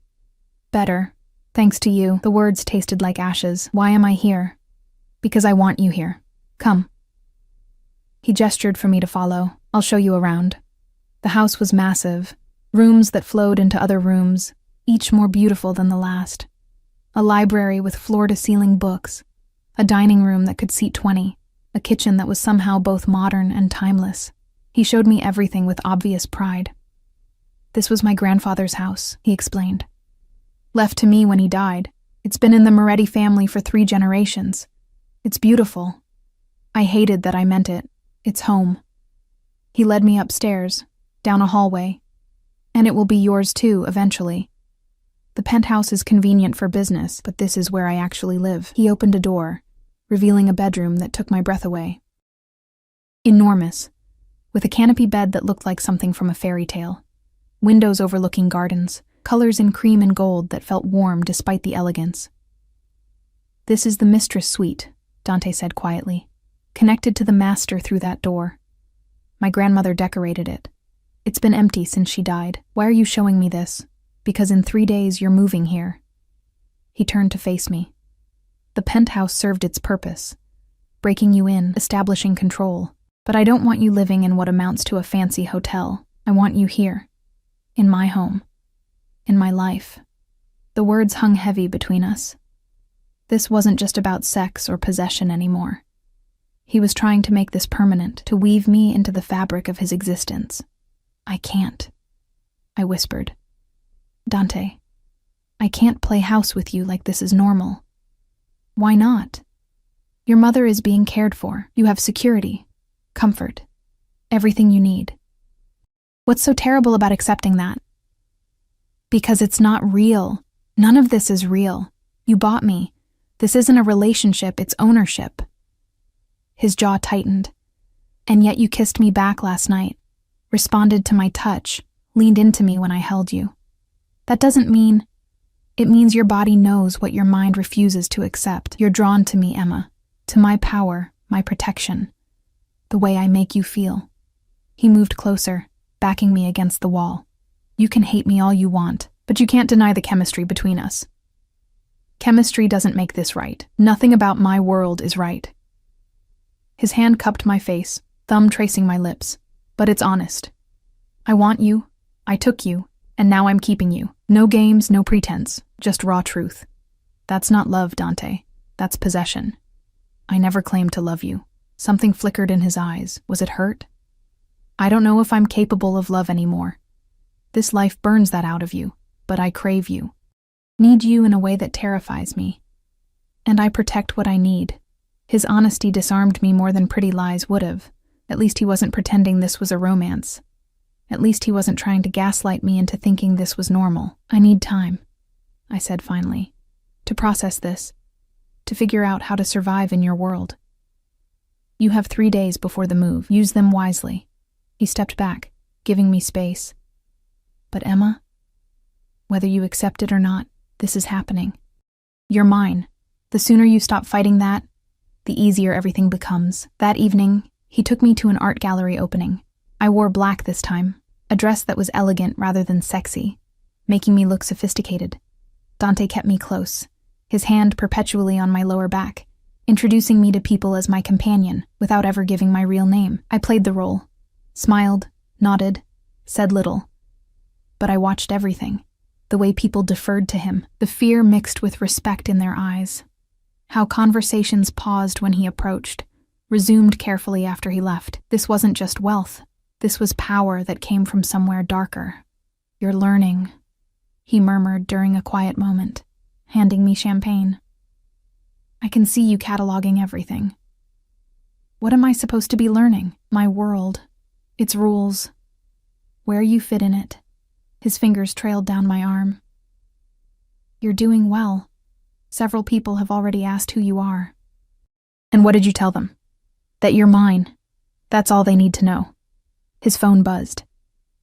Better. Thanks to you. The words tasted like ashes. Why am I here? Because I want you here. Come. He gestured for me to follow. I'll show you around. The house was massive, rooms that flowed into other rooms, each more beautiful than the last. A library with floor-to-ceiling books, a dining room that could seat 20, a kitchen that was somehow both modern and timeless. He showed me everything with obvious pride. This was my grandfather's house, he explained. Left to me when he died. It's been in the Moretti family for 3 generations. It's beautiful. I hated that I meant it. It's home. He led me upstairs, down a hallway. And it will be yours too, eventually. The penthouse is convenient for business, but this is where I actually live. He opened a door, revealing a bedroom that took my breath away. Enormous, with a canopy bed that looked like something from a fairy tale. Windows overlooking gardens, colors in cream and gold that felt warm despite the elegance. This is the mistress suite, Dante said quietly, connected to the master through that door. My grandmother decorated it. It's been empty since she died. Why are you showing me this? Because in 3 days you're moving here. He turned to face me. The penthouse served its purpose, breaking you in, establishing control. But I don't want you living in what amounts to a fancy hotel. I want you here, in my home, in my life. The words hung heavy between us. This wasn't just about sex or possession anymore. He was trying to make this permanent, to weave me into the fabric of his existence. I can't, I whispered. Dante, I can't play house with you like this is normal. Why not? Your mother is being cared for. You have security, comfort, everything you need. What's so terrible about accepting that? Because it's not real. None of this is real. You bought me. This isn't a relationship, it's ownership. His jaw tightened. And yet you kissed me back last night, responded to my touch, leaned into me when I held you. That doesn't mean... It means your body knows what your mind refuses to accept. You're drawn to me, Emma, to my power, my protection, the way I make you feel. He moved closer, backing me against the wall. You can hate me all you want, but you can't deny the chemistry between us. Chemistry doesn't make this right. Nothing about my world is right. His hand cupped my face, thumb tracing my lips. But it's honest. I want you, I took you, and now I'm keeping you. No games, no pretense, just raw truth. That's not love, Dante. That's possession. I never claimed to love you. Something flickered in his eyes. Was it hurt? I don't know if I'm capable of love anymore. This life burns that out of you, but I crave you. Need you in a way that terrifies me. And I protect what I need. His honesty disarmed me more than pretty lies would have. At least he wasn't pretending this was a romance. At least he wasn't trying to gaslight me into thinking this was normal. I need time, I said finally, to process this, to figure out how to survive in your world. You have 3 days before the move. Use them wisely. He stepped back, giving me space. But Emma, whether you accept it or not, this is happening. You're mine. The sooner you stop fighting that, the easier everything becomes. That evening, he took me to an art gallery opening. I wore black this time, a dress that was elegant rather than sexy, making me look sophisticated. Dante kept me close, his hand perpetually on my lower back, introducing me to people as my companion without ever giving my real name. I played the role, smiled, nodded, said little. But I watched everything, the way people deferred to him, the fear mixed with respect in their eyes, how conversations paused when he approached, resumed carefully after he left. This wasn't just wealth. This was power that came from somewhere darker. You're learning, he murmured during a quiet moment, handing me champagne. I can see you cataloging everything. What am I supposed to be learning? My world, its rules, where you fit in it. His fingers trailed down my arm. You're doing well. Several people have already asked who you are. And what did you tell them? That you're mine. That's all they need to know. His phone buzzed.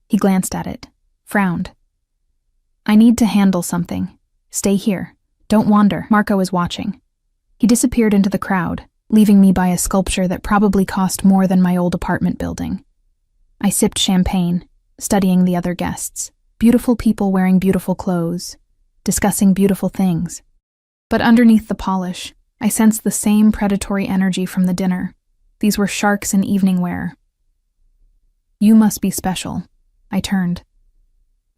He glanced at it, frowned. I need to handle something. Stay here. Don't wander. Marco is watching. He disappeared into the crowd, leaving me by a sculpture that probably cost more than my old apartment building. I sipped champagne, studying the other guests. Beautiful people wearing beautiful clothes, discussing beautiful things. But underneath the polish, I sensed the same predatory energy from the dinner. These were sharks in evening wear. You must be special. I turned.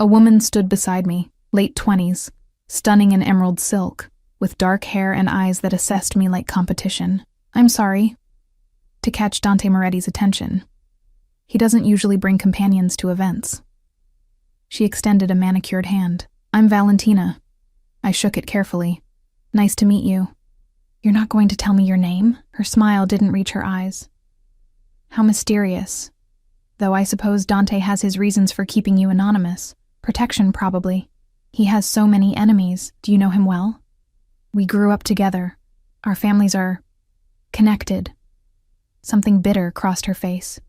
A woman stood beside me, late 20s, stunning in emerald silk, with dark hair and eyes that assessed me like competition. I'm sorry. To catch Dante Moretti's attention. He doesn't usually bring companions to events. She extended a manicured hand. I'm Valentina. I shook it carefully. Nice to meet you. You're not going to tell me your name? Her smile didn't reach her eyes. How mysterious. Though I suppose Dante has his reasons for keeping you anonymous. Protection, probably. He has so many enemies. Do you know him well? We grew up together. Our families are connected. Something bitter crossed her face.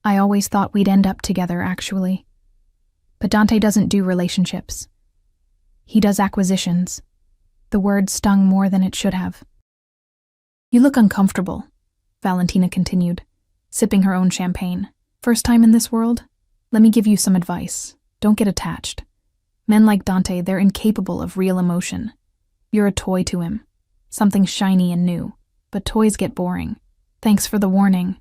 I always thought we'd end up together, actually. But Dante doesn't do relationships. He does acquisitions. The word stung more than it should have. You look uncomfortable, Valentina continued, sipping her own champagne. First time in this world? Let me give you some advice. Don't get attached. Men like Dante, they're incapable of real emotion. You're a toy to him. Something shiny and new. But toys get boring. Thanks for the warning.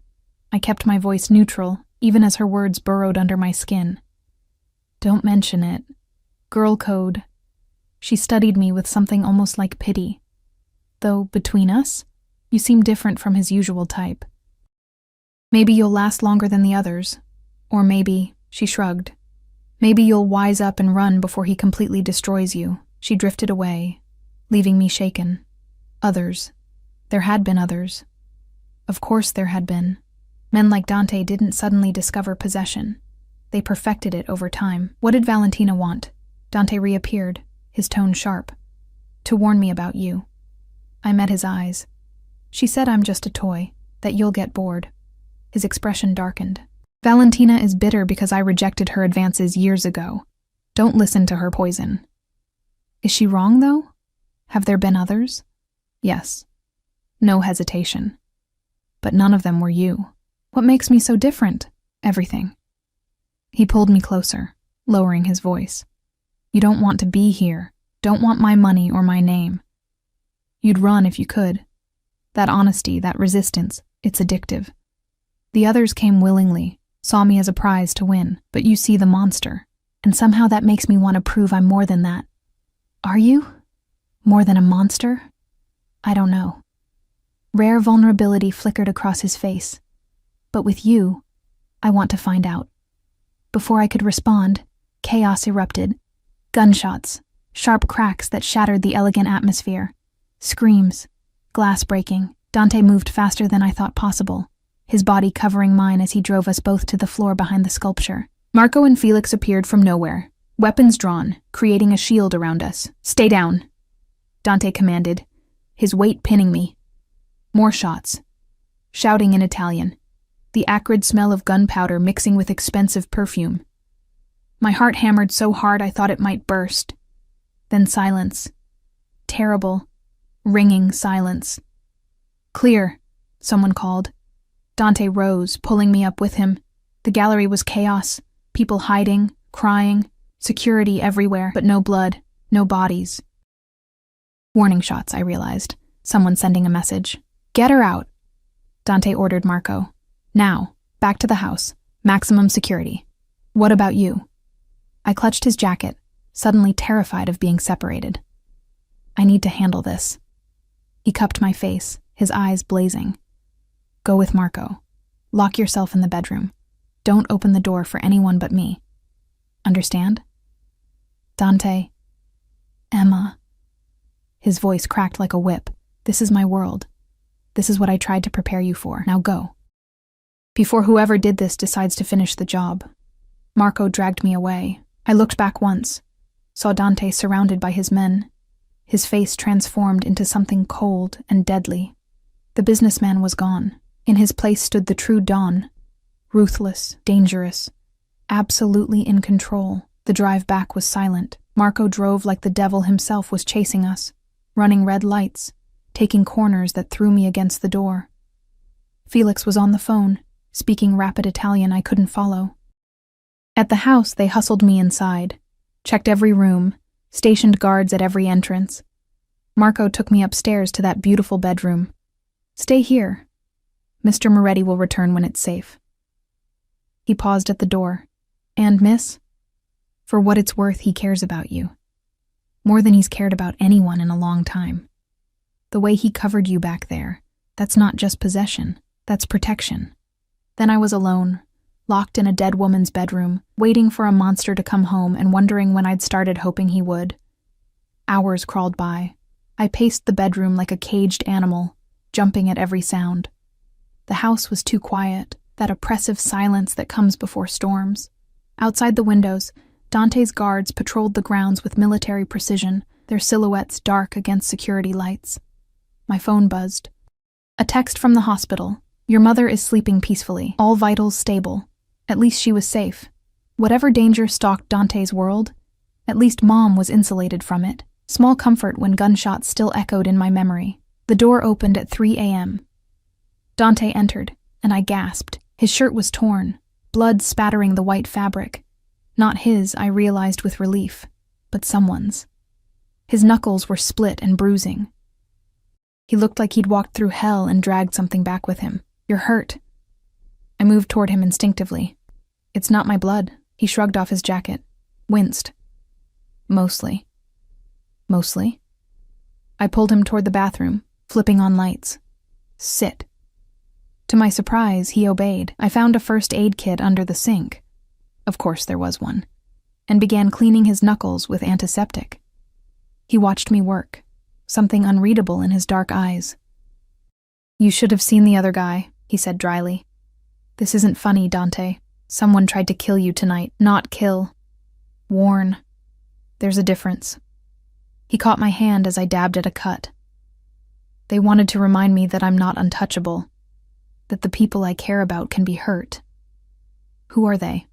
I kept my voice neutral, even as her words burrowed under my skin. Don't mention it. Girl code. She studied me with something almost like pity. Though, between us, you seem different from his usual type. Maybe you'll last longer than the others. Or maybe, she shrugged. Maybe you'll wise up and run before he completely destroys you. She drifted away, leaving me shaken. Others. There had been others. Of course there had been. Men like Dante didn't suddenly discover possession. They perfected it over time. What did Valentina want? Dante reappeared, his tone sharp. To warn me about you. I met his eyes. She said I'm just a toy, that you'll get bored. His expression darkened. Valentina is bitter because I rejected her advances years ago. Don't listen to her poison. Is she wrong, though? Have there been others? Yes. No hesitation. But none of them were you. What makes me so different? Everything. He pulled me closer, lowering his voice. You don't want to be here. Don't want my money or my name. You'd run if you could. That honesty, that resistance, it's addictive. The others came willingly, saw me as a prize to win, but you see the monster, and somehow that makes me want to prove I'm more than that. Are you? More than a monster? I don't know. Rare vulnerability flickered across his face. But with you, I want to find out. Before I could respond, chaos erupted. Gunshots, sharp cracks that shattered the elegant atmosphere. Screams, glass breaking. Dante moved faster than I thought possible, his body covering mine as he drove us both to the floor behind the sculpture. Marco and Felix appeared from nowhere, weapons drawn, creating a shield around us. Stay down, Dante commanded, his weight pinning me. More shots. Shouting in Italian. The acrid smell of gunpowder mixing with expensive perfume. My heart hammered so hard I thought it might burst. Then silence. Terrible, ringing silence. Clear, someone called. Dante rose, pulling me up with him. The gallery was chaos, people hiding, crying, security everywhere, but no blood, no bodies. Warning shots, I realized. Someone sending a message. Get her out, Dante ordered Marco. Now, back to the house. Maximum security. What about you? I clutched his jacket, suddenly terrified of being separated. I need to handle this. He cupped my face, his eyes blazing. Go with Marco. Lock yourself in the bedroom. Don't open the door for anyone but me. Understand? Dante. Emma. His voice cracked like a whip. This is my world. This is what I tried to prepare you for. Now go. Before whoever did this decides to finish the job. Marco dragged me away. I looked back once, saw Dante surrounded by his men, his face transformed into something cold and deadly. The businessman was gone. In his place stood the true Don, ruthless, dangerous, absolutely in control. The drive back was silent. Marco drove like the devil himself was chasing us, running red lights, taking corners that threw me against the door. Felix was on the phone, speaking rapid Italian I couldn't follow. At the house, they hustled me inside, checked every room, stationed guards at every entrance. Marco took me upstairs to that beautiful bedroom. Stay here. Mr. Moretti will return when it's safe. He paused at the door. And, miss, for what it's worth, he cares about you. More than he's cared about anyone in a long time. The way he covered you back there, that's not just possession, that's protection. Then I was alone, locked in a dead woman's bedroom, waiting for a monster to come home and wondering when I'd started hoping he would. Hours crawled by. I paced the bedroom like a caged animal, jumping at every sound. The house was too quiet, that oppressive silence that comes before storms. Outside the windows, Dante's guards patrolled the grounds with military precision, their silhouettes dark against security lights. My phone buzzed. A text from the hospital. Your mother is sleeping peacefully, all vitals stable. At least she was safe. Whatever danger stalked Dante's world, at least Mom was insulated from it. Small comfort when gunshots still echoed in my memory. The door opened at 3 a.m. Dante entered, and I gasped. His shirt was torn, blood spattering the white fabric. Not his, I realized with relief, but someone's. His knuckles were split and bruising. He looked like he'd walked through hell and dragged something back with him. You're hurt. I moved toward him instinctively. It's not my blood. He shrugged off his jacket, winced. Mostly. Mostly? I pulled him toward the bathroom, flipping on lights. Sit. To my surprise, he obeyed. I found a first aid kit under the sink. Of course there was one. And began cleaning his knuckles with antiseptic. He watched me work, something unreadable in his dark eyes. You should have seen the other guy, he said dryly. This isn't funny, Dante. Someone tried to kill you tonight. Not kill. Warn. There's a difference. He caught my hand as I dabbed at a cut. They wanted to remind me that I'm not untouchable, that the people I care about can be hurt. Who are they?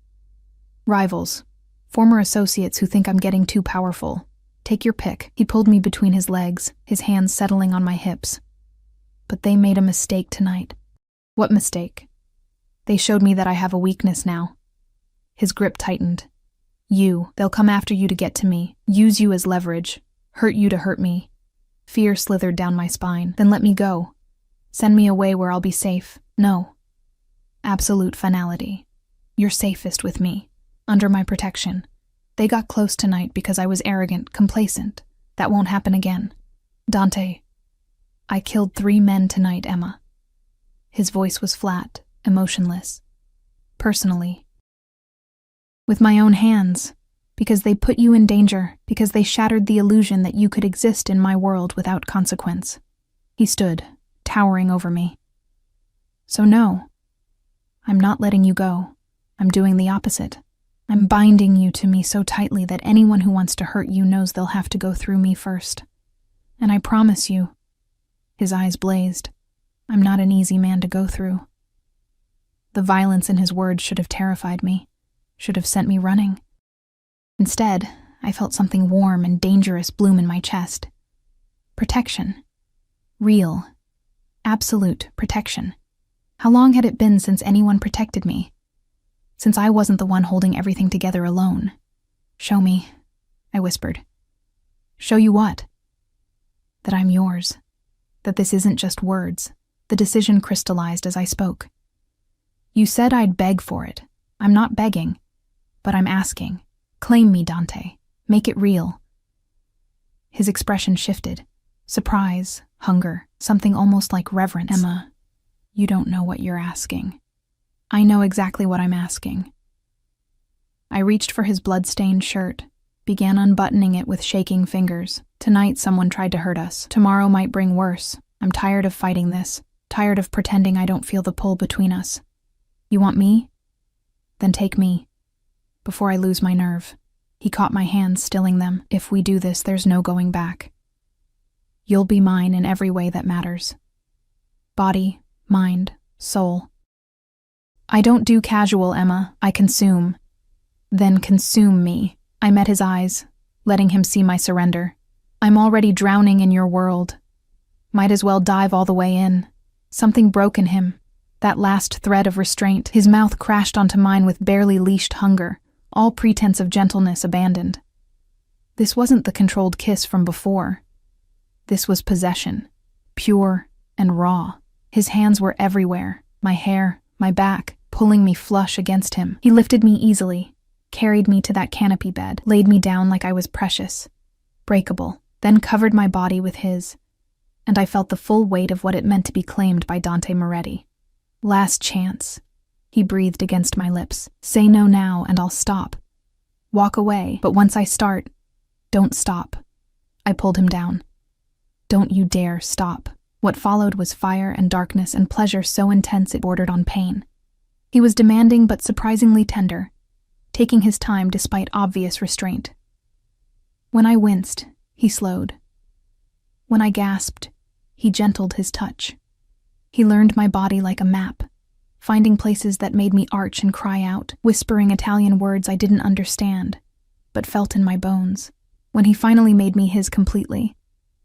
Rivals. Former associates who think I'm getting too powerful. Take your pick. He pulled me between his legs, his hands settling on my hips. But they made a mistake tonight. What mistake? They showed me that I have a weakness now. His grip tightened. They'll come after you to get to me, use you as leverage. Hurt you to hurt me. Fear slithered down my spine. Then let me go. Send me away where I'll be safe. No. Absolute finality. You're safest with me, under my protection. They got close tonight because I was arrogant, complacent. That won't happen again. Dante, I killed 3 men tonight, Emma. His voice was flat, emotionless. Personally. With my own hands, because they put you in danger, because they shattered the illusion that you could exist in my world without consequence. He stood, towering over me. So no, I'm not letting you go. I'm doing the opposite. I'm binding you to me so tightly that anyone who wants to hurt you knows they'll have to go through me first. And I promise you, his eyes blazed, I'm not an easy man to go through. The violence in his words should have terrified me, should have sent me running. Instead, I felt something warm and dangerous bloom in my chest. Protection. Real. Absolute protection. How long had it been since anyone protected me? Since I wasn't the one holding everything together alone. Show me, I whispered. Show you what? That I'm yours. That this isn't just words. The decision crystallized as I spoke. You said I'd beg for it. I'm not begging, but I'm asking. Claim me, Dante. Make it real. His expression shifted. Surprise, hunger, something almost like reverence. Emma, you don't know what you're asking. I know exactly what I'm asking. I reached for his blood-stained shirt, began unbuttoning it with shaking fingers. Tonight someone tried to hurt us. Tomorrow might bring worse. I'm tired of fighting this, tired of pretending I don't feel the pull between us. You want me? Then take me. Before I lose my nerve. He caught my hands, stilling them. If we do this, there's no going back. You'll be mine in every way that matters. Body, mind, soul. I don't do casual, Emma. I consume. Then consume me. I met his eyes, letting him see my surrender. I'm already drowning in your world. Might as well dive all the way in. Something broke in him. That last thread of restraint. His mouth crashed onto mine with barely leashed hunger, all pretense of gentleness abandoned. This wasn't the controlled kiss from before. This was possession, pure and raw. His hands were everywhere, my hair, my back, pulling me flush against him. He lifted me easily, carried me to that canopy bed, laid me down like I was precious, breakable, then covered my body with his, and I felt the full weight of what it meant to be claimed by Dante Moretti. Last chance. He breathed against my lips. Say no now and I'll stop. Walk away, but once I start, don't stop. I pulled him down. Don't you dare stop. What followed was fire and darkness and pleasure so intense it bordered on pain. He was demanding but surprisingly tender, taking his time despite obvious restraint. When I winced, he slowed. When I gasped, he gentled his touch. He learned my body like a map, finding places that made me arch and cry out, whispering Italian words I didn't understand, but felt in my bones. When he finally made me his completely,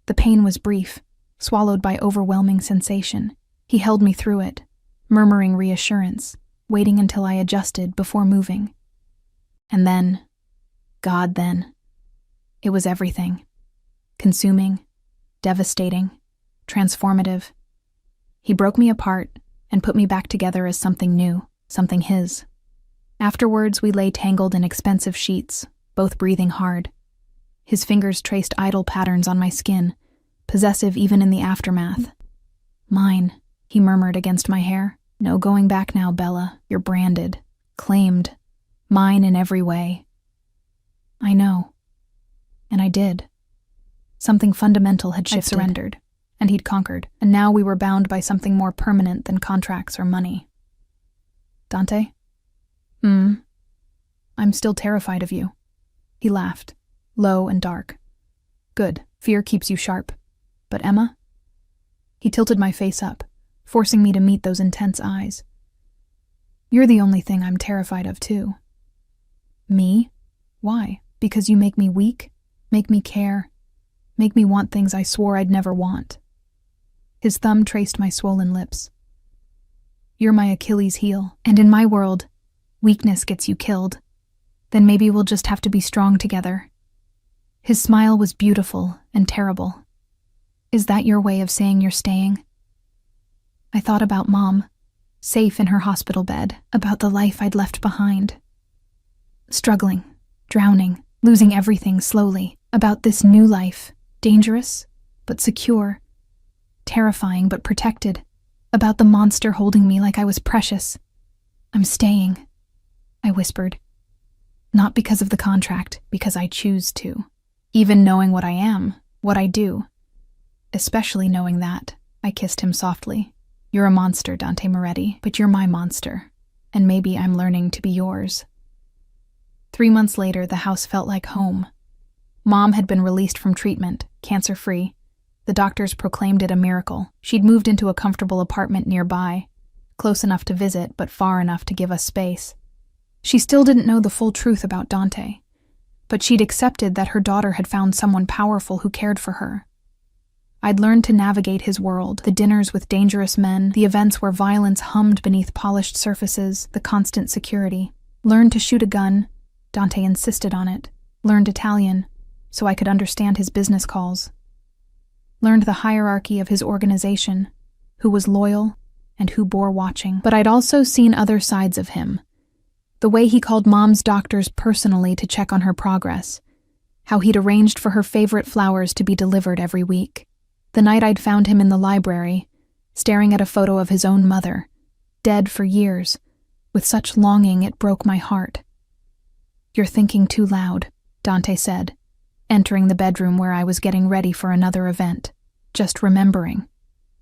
the pain was brief, swallowed by overwhelming sensation. He held me through it, murmuring reassurance, waiting until I adjusted before moving. And then, God then, it was everything. Consuming, devastating, transformative. He broke me apart and put me back together as something new, something his. Afterwards, we lay tangled in expensive sheets, both breathing hard. His fingers traced idle patterns on my skin, possessive even in the aftermath. Mine, he murmured against my hair. No going back now, Bella. You're branded, claimed, mine in every way. I know. And I did. Something fundamental had shifted. I'd surrendered, and he'd conquered, and now we were bound by something more permanent than contracts or money. Dante? I'm still terrified of you. He laughed, low and dark. Good, fear keeps you sharp. But Emma? He tilted my face up, forcing me to meet those intense eyes. You're the only thing I'm terrified of, too. Me? Why? Because you make me weak? Make me care? Make me want things I swore I'd never want? His thumb traced my swollen lips. You're my Achilles heel, and in my world, weakness gets you killed. Then maybe we'll just have to be strong together. His smile was beautiful and terrible. Is that your way of saying you're staying? I thought about Mom, safe in her hospital bed, about the life I'd left behind. Struggling, drowning, losing everything slowly, about this new life, dangerous but secure, terrifying but protected, about the monster holding me like I was precious. I'm staying, I whispered. Not because of the contract, because I choose to. Even knowing what I am, what I do. Especially knowing that, I kissed him softly. You're a monster, Dante Moretti, but you're my monster. And maybe I'm learning to be yours. 3 months later, the house felt like home. Mom had been released from treatment, cancer-free. The doctors proclaimed it a miracle. She'd moved into a comfortable apartment nearby, close enough to visit, but far enough to give us space. She still didn't know the full truth about Dante, but she'd accepted that her daughter had found someone powerful who cared for her. I'd learned to navigate his world, the dinners with dangerous men, the events where violence hummed beneath polished surfaces, the constant security. Learned to shoot a gun. Dante insisted on it. Learned Italian, so I could understand his business calls. Learned the hierarchy of his organization, who was loyal and who bore watching. But I'd also seen other sides of him. The way he called Mom's doctors personally to check on her progress. How he'd arranged for her favorite flowers to be delivered every week. The night I'd found him in the library, staring at a photo of his own mother, dead for years, with such longing it broke my heart. You're thinking too loud, Dante said, entering the bedroom where I was getting ready for another event, just remembering.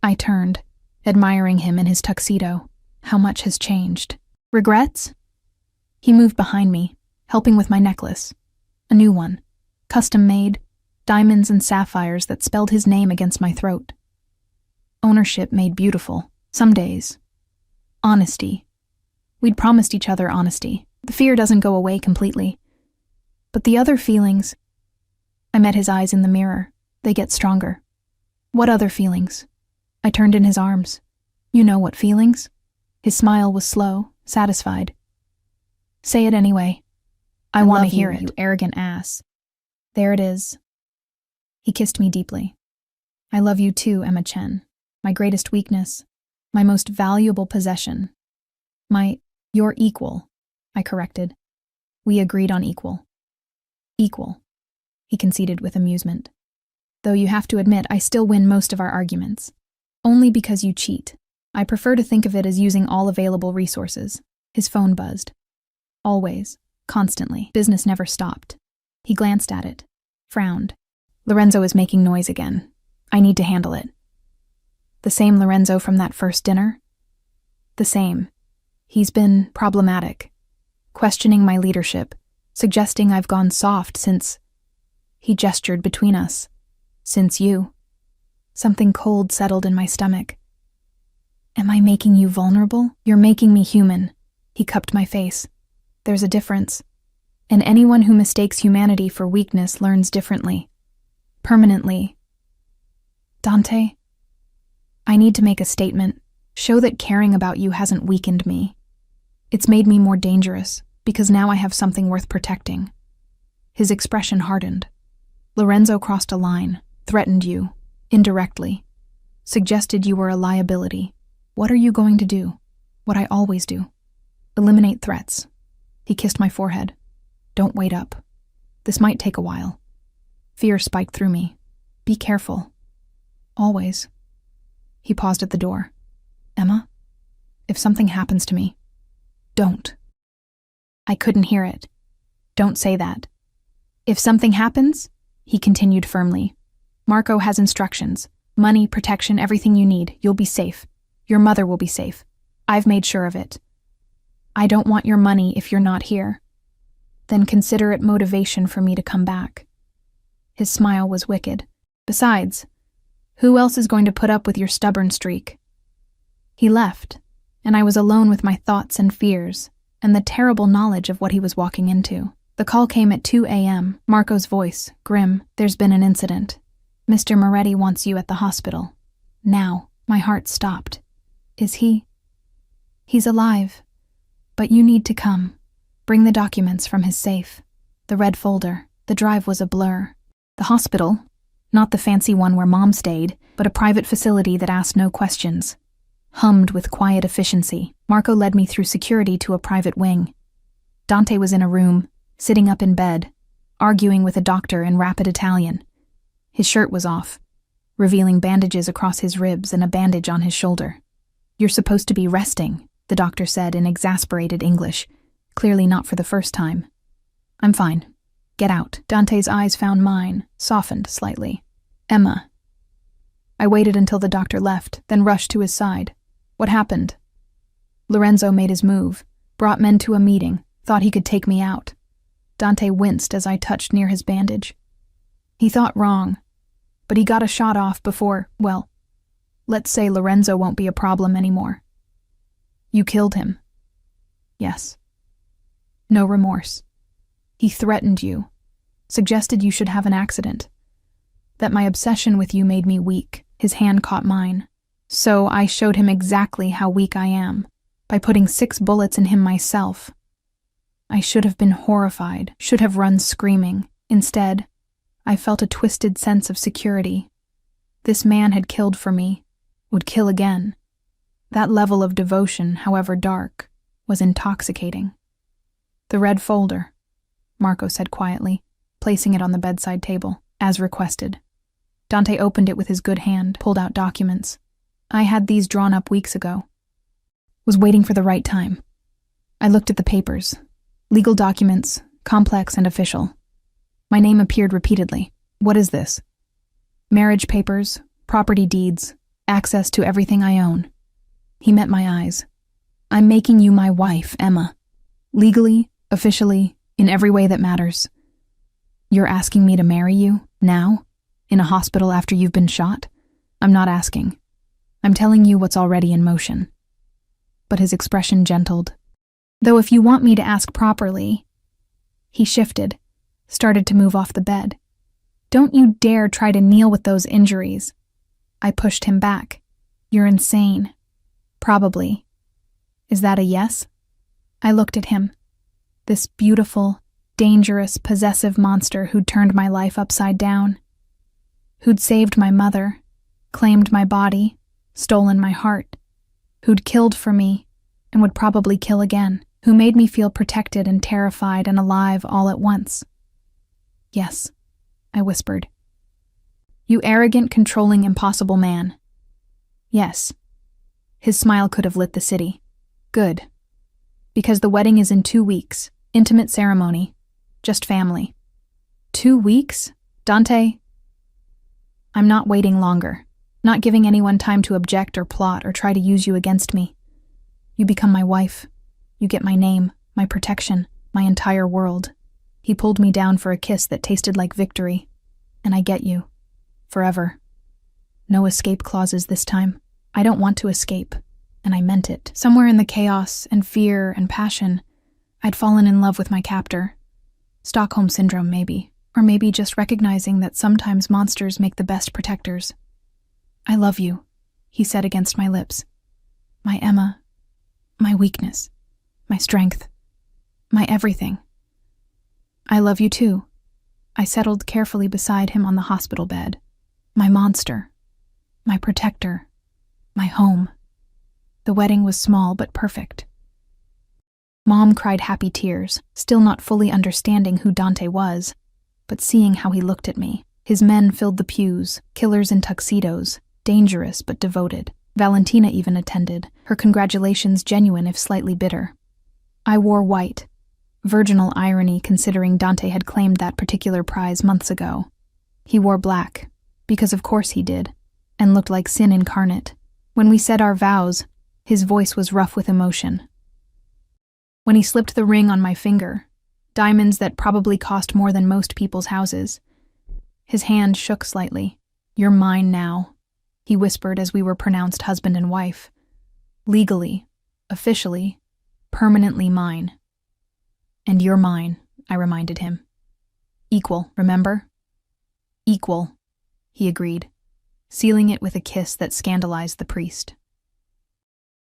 I turned, admiring him in his tuxedo. How much has changed. Regrets? He moved behind me, helping with my necklace. A new one, custom-made, diamonds and sapphires that spelled his name against my throat. Ownership made beautiful, some days. Honesty. We'd promised each other honesty. The fear doesn't go away completely. But the other feelings... I met his eyes in the mirror. They get stronger. What other feelings? I turned in his arms. You know what feelings? His smile was slow, satisfied. Say it anyway. I want to hear it. You arrogant ass. There it is. He kissed me deeply. I love you too, Emma Chen. My greatest weakness. My most valuable possession. You're equal, I corrected. We agreed on equal. Equal, he conceded with amusement. Though you have to admit, I still win most of our arguments. Only because you cheat. I prefer to think of it as using all available resources. His phone buzzed. Always, constantly. Business never stopped. He glanced at it, frowned. Lorenzo is making noise again. I need to handle it. The same Lorenzo from that first dinner? The same. He's been problematic, questioning my leadership, suggesting I've gone soft since... He gestured between us. Since you. Something cold settled in my stomach. Am I making you vulnerable? You're making me human. He cupped my face. There's a difference. And anyone who mistakes humanity for weakness learns differently. Permanently. Dante, I need to make a statement. Show that caring about you hasn't weakened me. It's made me more dangerous, because now I have something worth protecting. His expression hardened. Lorenzo crossed a line, threatened you, indirectly, suggested you were a liability. What are you going to do? What I always do. Eliminate threats. He kissed my forehead. Don't wait up. This might take a while. Fear spiked through me. Be careful. Always. He paused at the door. Emma, if something happens to me, don't. I couldn't hear it. Don't say that. If something happens, he continued firmly, Marco has instructions. Money, protection, everything you need. You'll be safe. Your mother will be safe. I've made sure of it. I don't want your money if you're not here. Then consider it motivation for me to come back. His smile was wicked. Besides, who else is going to put up with your stubborn streak? He left, and I was alone with my thoughts and fears, and the terrible knowledge of what he was walking into. The call came at 2 a.m. Marco's voice, grim. There's been an incident. Mr. Moretti wants you at the hospital. Now, my heart stopped. Is he? He's alive. But you need to come. Bring the documents from his safe. The red folder. The drive was a blur. The hospital, not the fancy one where Mom stayed, but a private facility that asked no questions. Hummed with quiet efficiency, Marco led me through security to a private wing. Dante was in a room, sitting up in bed, arguing with a doctor in rapid Italian. His shirt was off, revealing bandages across his ribs and a bandage on his shoulder. "You're supposed to be resting," the doctor said in exasperated English, clearly not for the first time. "I'm fine. Get out." Dante's eyes found mine, softened slightly. "Emma." I waited until the doctor left, then rushed to his side. "What happened?" Lorenzo made his move, brought men to a meeting, thought he could take me out. Dante winced as I touched near his bandage. He thought wrong, but he got a shot off before, well, let's say Lorenzo won't be a problem anymore. "You killed him." "Yes." "No remorse." "He threatened you, suggested you should have an accident, that my obsession with you made me weak." His hand caught mine. "So I showed him exactly how weak I am, by putting 6 bullets in him myself. I should have been horrified, should have run screaming. Instead, I felt a twisted sense of security. This man had killed for me, would kill again. That level of devotion, however dark, was intoxicating." "The red folder," Marco said quietly, placing it on the bedside table, as requested. Dante opened it with his good hand, pulled out documents. "I had these drawn up weeks ago. Was waiting for the right time." I looked at the papers. Legal documents, complex and official. My name appeared repeatedly. "What is this?" "Marriage papers, property deeds, access to everything I own." He met my eyes. "I'm making you my wife, Emma. Legally, officially, in every way that matters. You're asking me to marry you, now? In a hospital after you've been shot? I'm not asking. I'm telling you what's already in motion." But his expression gentled. "Though if you want me to ask properly..." He shifted, started to move off the bed. "Don't you dare try to kneel with those injuries." I pushed him back. "You're insane." "Probably. Is that a yes?" I looked at him. This beautiful, dangerous, possessive monster who'd turned my life upside down. Who'd saved my mother, claimed my body, stolen my heart. Who'd killed for me, and would probably kill again. Who made me feel protected and terrified and alive all at once. "Yes," I whispered. "You arrogant, controlling, impossible man." "Yes." His smile could have lit the city. "Good. Because the wedding is in 2 weeks. Intimate ceremony. Just family." 2 weeks? Dante? "I'm not waiting longer. Not giving anyone time to object or plot or try to use you against me. You become my wife. You get my name, my protection, my entire world." He pulled me down for a kiss that tasted like victory. "And I get you. Forever. No escape clauses this time. I don't want to escape." And I meant it. Somewhere in the chaos and fear and passion, I'd fallen in love with my captor. Stockholm Syndrome, maybe. Or maybe just recognizing that sometimes monsters make the best protectors. "I love you," he said against my lips. "My Emma. My weakness. My strength. My everything." "I love you too." I settled carefully beside him on the hospital bed. "My monster. My protector. My home." The wedding was small but perfect. Mom cried happy tears, still not fully understanding who Dante was, but seeing how he looked at me. His men filled the pews, killers in tuxedos, dangerous but devoted. Valentina even attended, her congratulations genuine if slightly bitter. I wore white, virginal irony considering Dante had claimed that particular prize months ago. He wore black, because of course he did, and looked like sin incarnate. When we said our vows, his voice was rough with emotion. When he slipped the ring on my finger, diamonds that probably cost more than most people's houses, his hand shook slightly. "You're mine now," he whispered as we were pronounced husband and wife. "Legally, officially, permanently mine." "And you're mine," I reminded him. "Equal, remember?" "Equal," he agreed, sealing it with a kiss that scandalized the priest.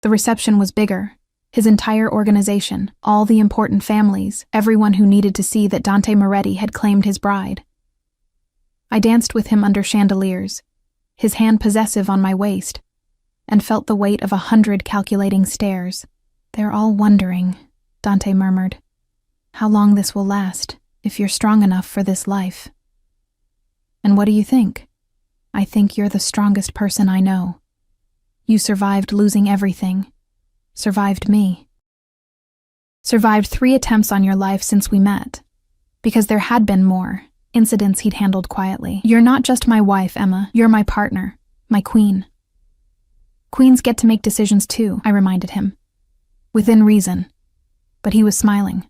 The reception was bigger. His entire organization, all the important families, everyone who needed to see that Dante Moretti had claimed his bride. I danced with him under chandeliers, his hand possessive on my waist, and felt the weight of 100 calculating stares. "They're all wondering," Dante murmured, "how long this will last, if you're strong enough for this life." "And what do you think?" "I think you're the strongest person I know. You survived losing everything. Survived me. Survived 3 attempts on your life since we met. Because there had been more, incidents he'd handled quietly. You're not just my wife, Emma. You're my partner. My queen." "Queens get to make decisions too," I reminded him. "Within reason." But he was smiling.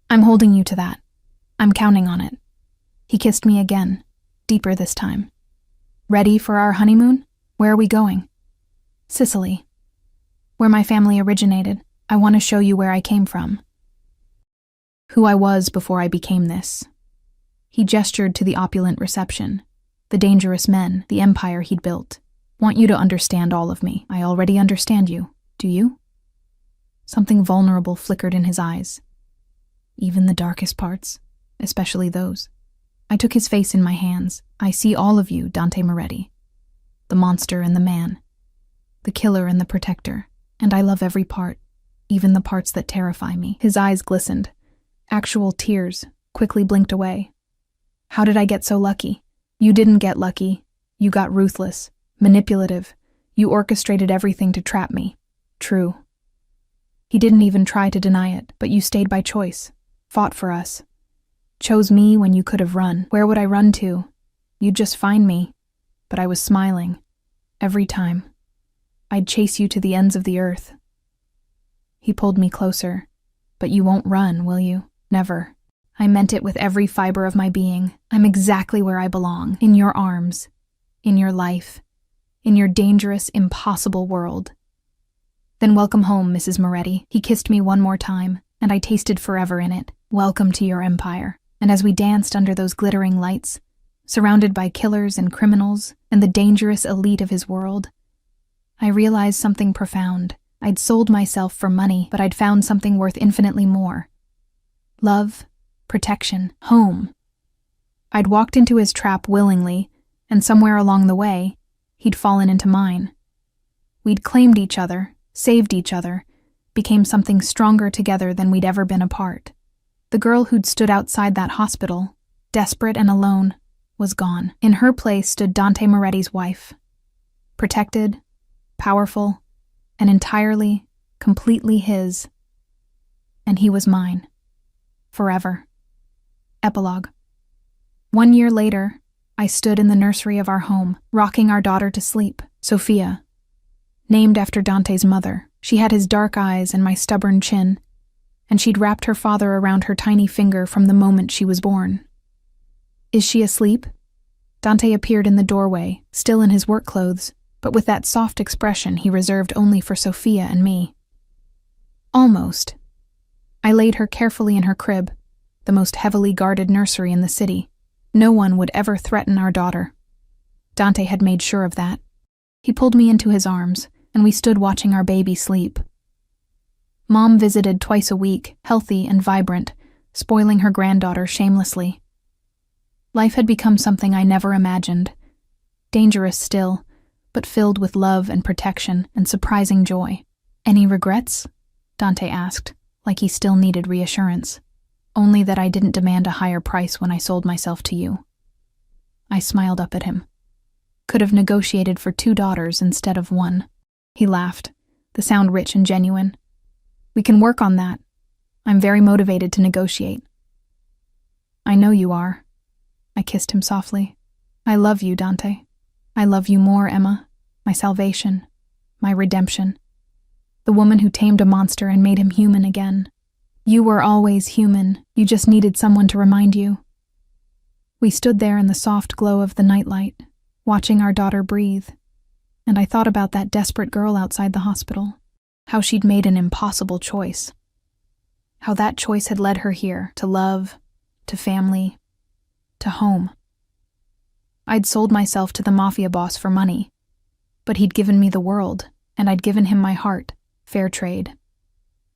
"I'm holding you to that. I'm counting on it." He kissed me again, deeper this time. "Ready for our honeymoon? Where are we going?" "Sicily. Where my family originated. I want to show you where I came from. Who I was before I became this." He gestured to the opulent reception, the dangerous men, the empire he'd built. "Want you to understand all of me. I already understand you. Do you?" Something vulnerable flickered in his eyes. "Even the darkest parts, especially those." I took his face in my hands. "I see all of you, Dante Moretti. The monster and the man. The killer and the protector. And I love every part, even the parts that terrify me." His eyes glistened. Actual tears quickly blinked away. "How did I get so lucky?" "You didn't get lucky. You got ruthless, manipulative. You orchestrated everything to trap me." "True." He didn't even try to deny it, "but you stayed by choice. Fought for us. Chose me when you could have run. Where would I run to? You'd just find me." But I was smiling. Every time. "I'd chase you to the ends of the earth." He pulled me closer. "But you won't run, will you? Never." I meant it with every fiber of my being. "I'm exactly where I belong. In your arms. In your life. In your dangerous, impossible world." "Then welcome home, Mrs. Moretti." He kissed me one more time, and I tasted forever in it. "Welcome to your empire." And as we danced under those glittering lights, surrounded by killers and criminals and the dangerous elite of his world, I realized something profound. I'd sold myself for money, but I'd found something worth infinitely more. Love, protection, home. I'd walked into his trap willingly, and somewhere along the way, he'd fallen into mine. We'd claimed each other, saved each other, became something stronger together than we'd ever been apart. The girl who'd stood outside that hospital, desperate and alone, was gone. In her place stood Dante Moretti's wife. Protected, powerful, and entirely, completely his. And he was mine. Forever. Epilogue. 1 year later, I stood in the nursery of our home, rocking our daughter to sleep, Sophia. Named after Dante's mother, she had his dark eyes and my stubborn chin, and she'd wrapped her father around her tiny finger from the moment she was born. "Is she asleep?" Dante appeared in the doorway, still in his work clothes, but with that soft expression he reserved only for Sophia and me. "Almost." I laid her carefully in her crib, the most heavily guarded nursery in the city. No one would ever threaten our daughter. Dante had made sure of that. He pulled me into his arms, and we stood watching our baby sleep. Mom visited twice a week, healthy and vibrant, spoiling her granddaughter shamelessly. Life had become something I never imagined. Dangerous still, but filled with love and protection and surprising joy. "Any regrets?" Dante asked, like he still needed reassurance. "Only that I didn't demand a higher price when I sold myself to you." I smiled up at him. "Could have negotiated for 2 daughters instead of 1. He laughed, the sound rich and genuine. "We can work on that. I'm very motivated to negotiate." "I know you are." I kissed him softly. "I love you, Dante. I love you more, Emma. My salvation. My redemption. The woman who tamed a monster and made him human again. You were always human. You just needed someone to remind you." We stood there in the soft glow of the nightlight, watching our daughter breathe, and I thought about that desperate girl outside the hospital. How she'd made an impossible choice. How that choice had led her here, to love, to family, to home. I'd sold myself to the Mafia boss for money, but he'd given me the world, and I'd given him my heart, fair trade.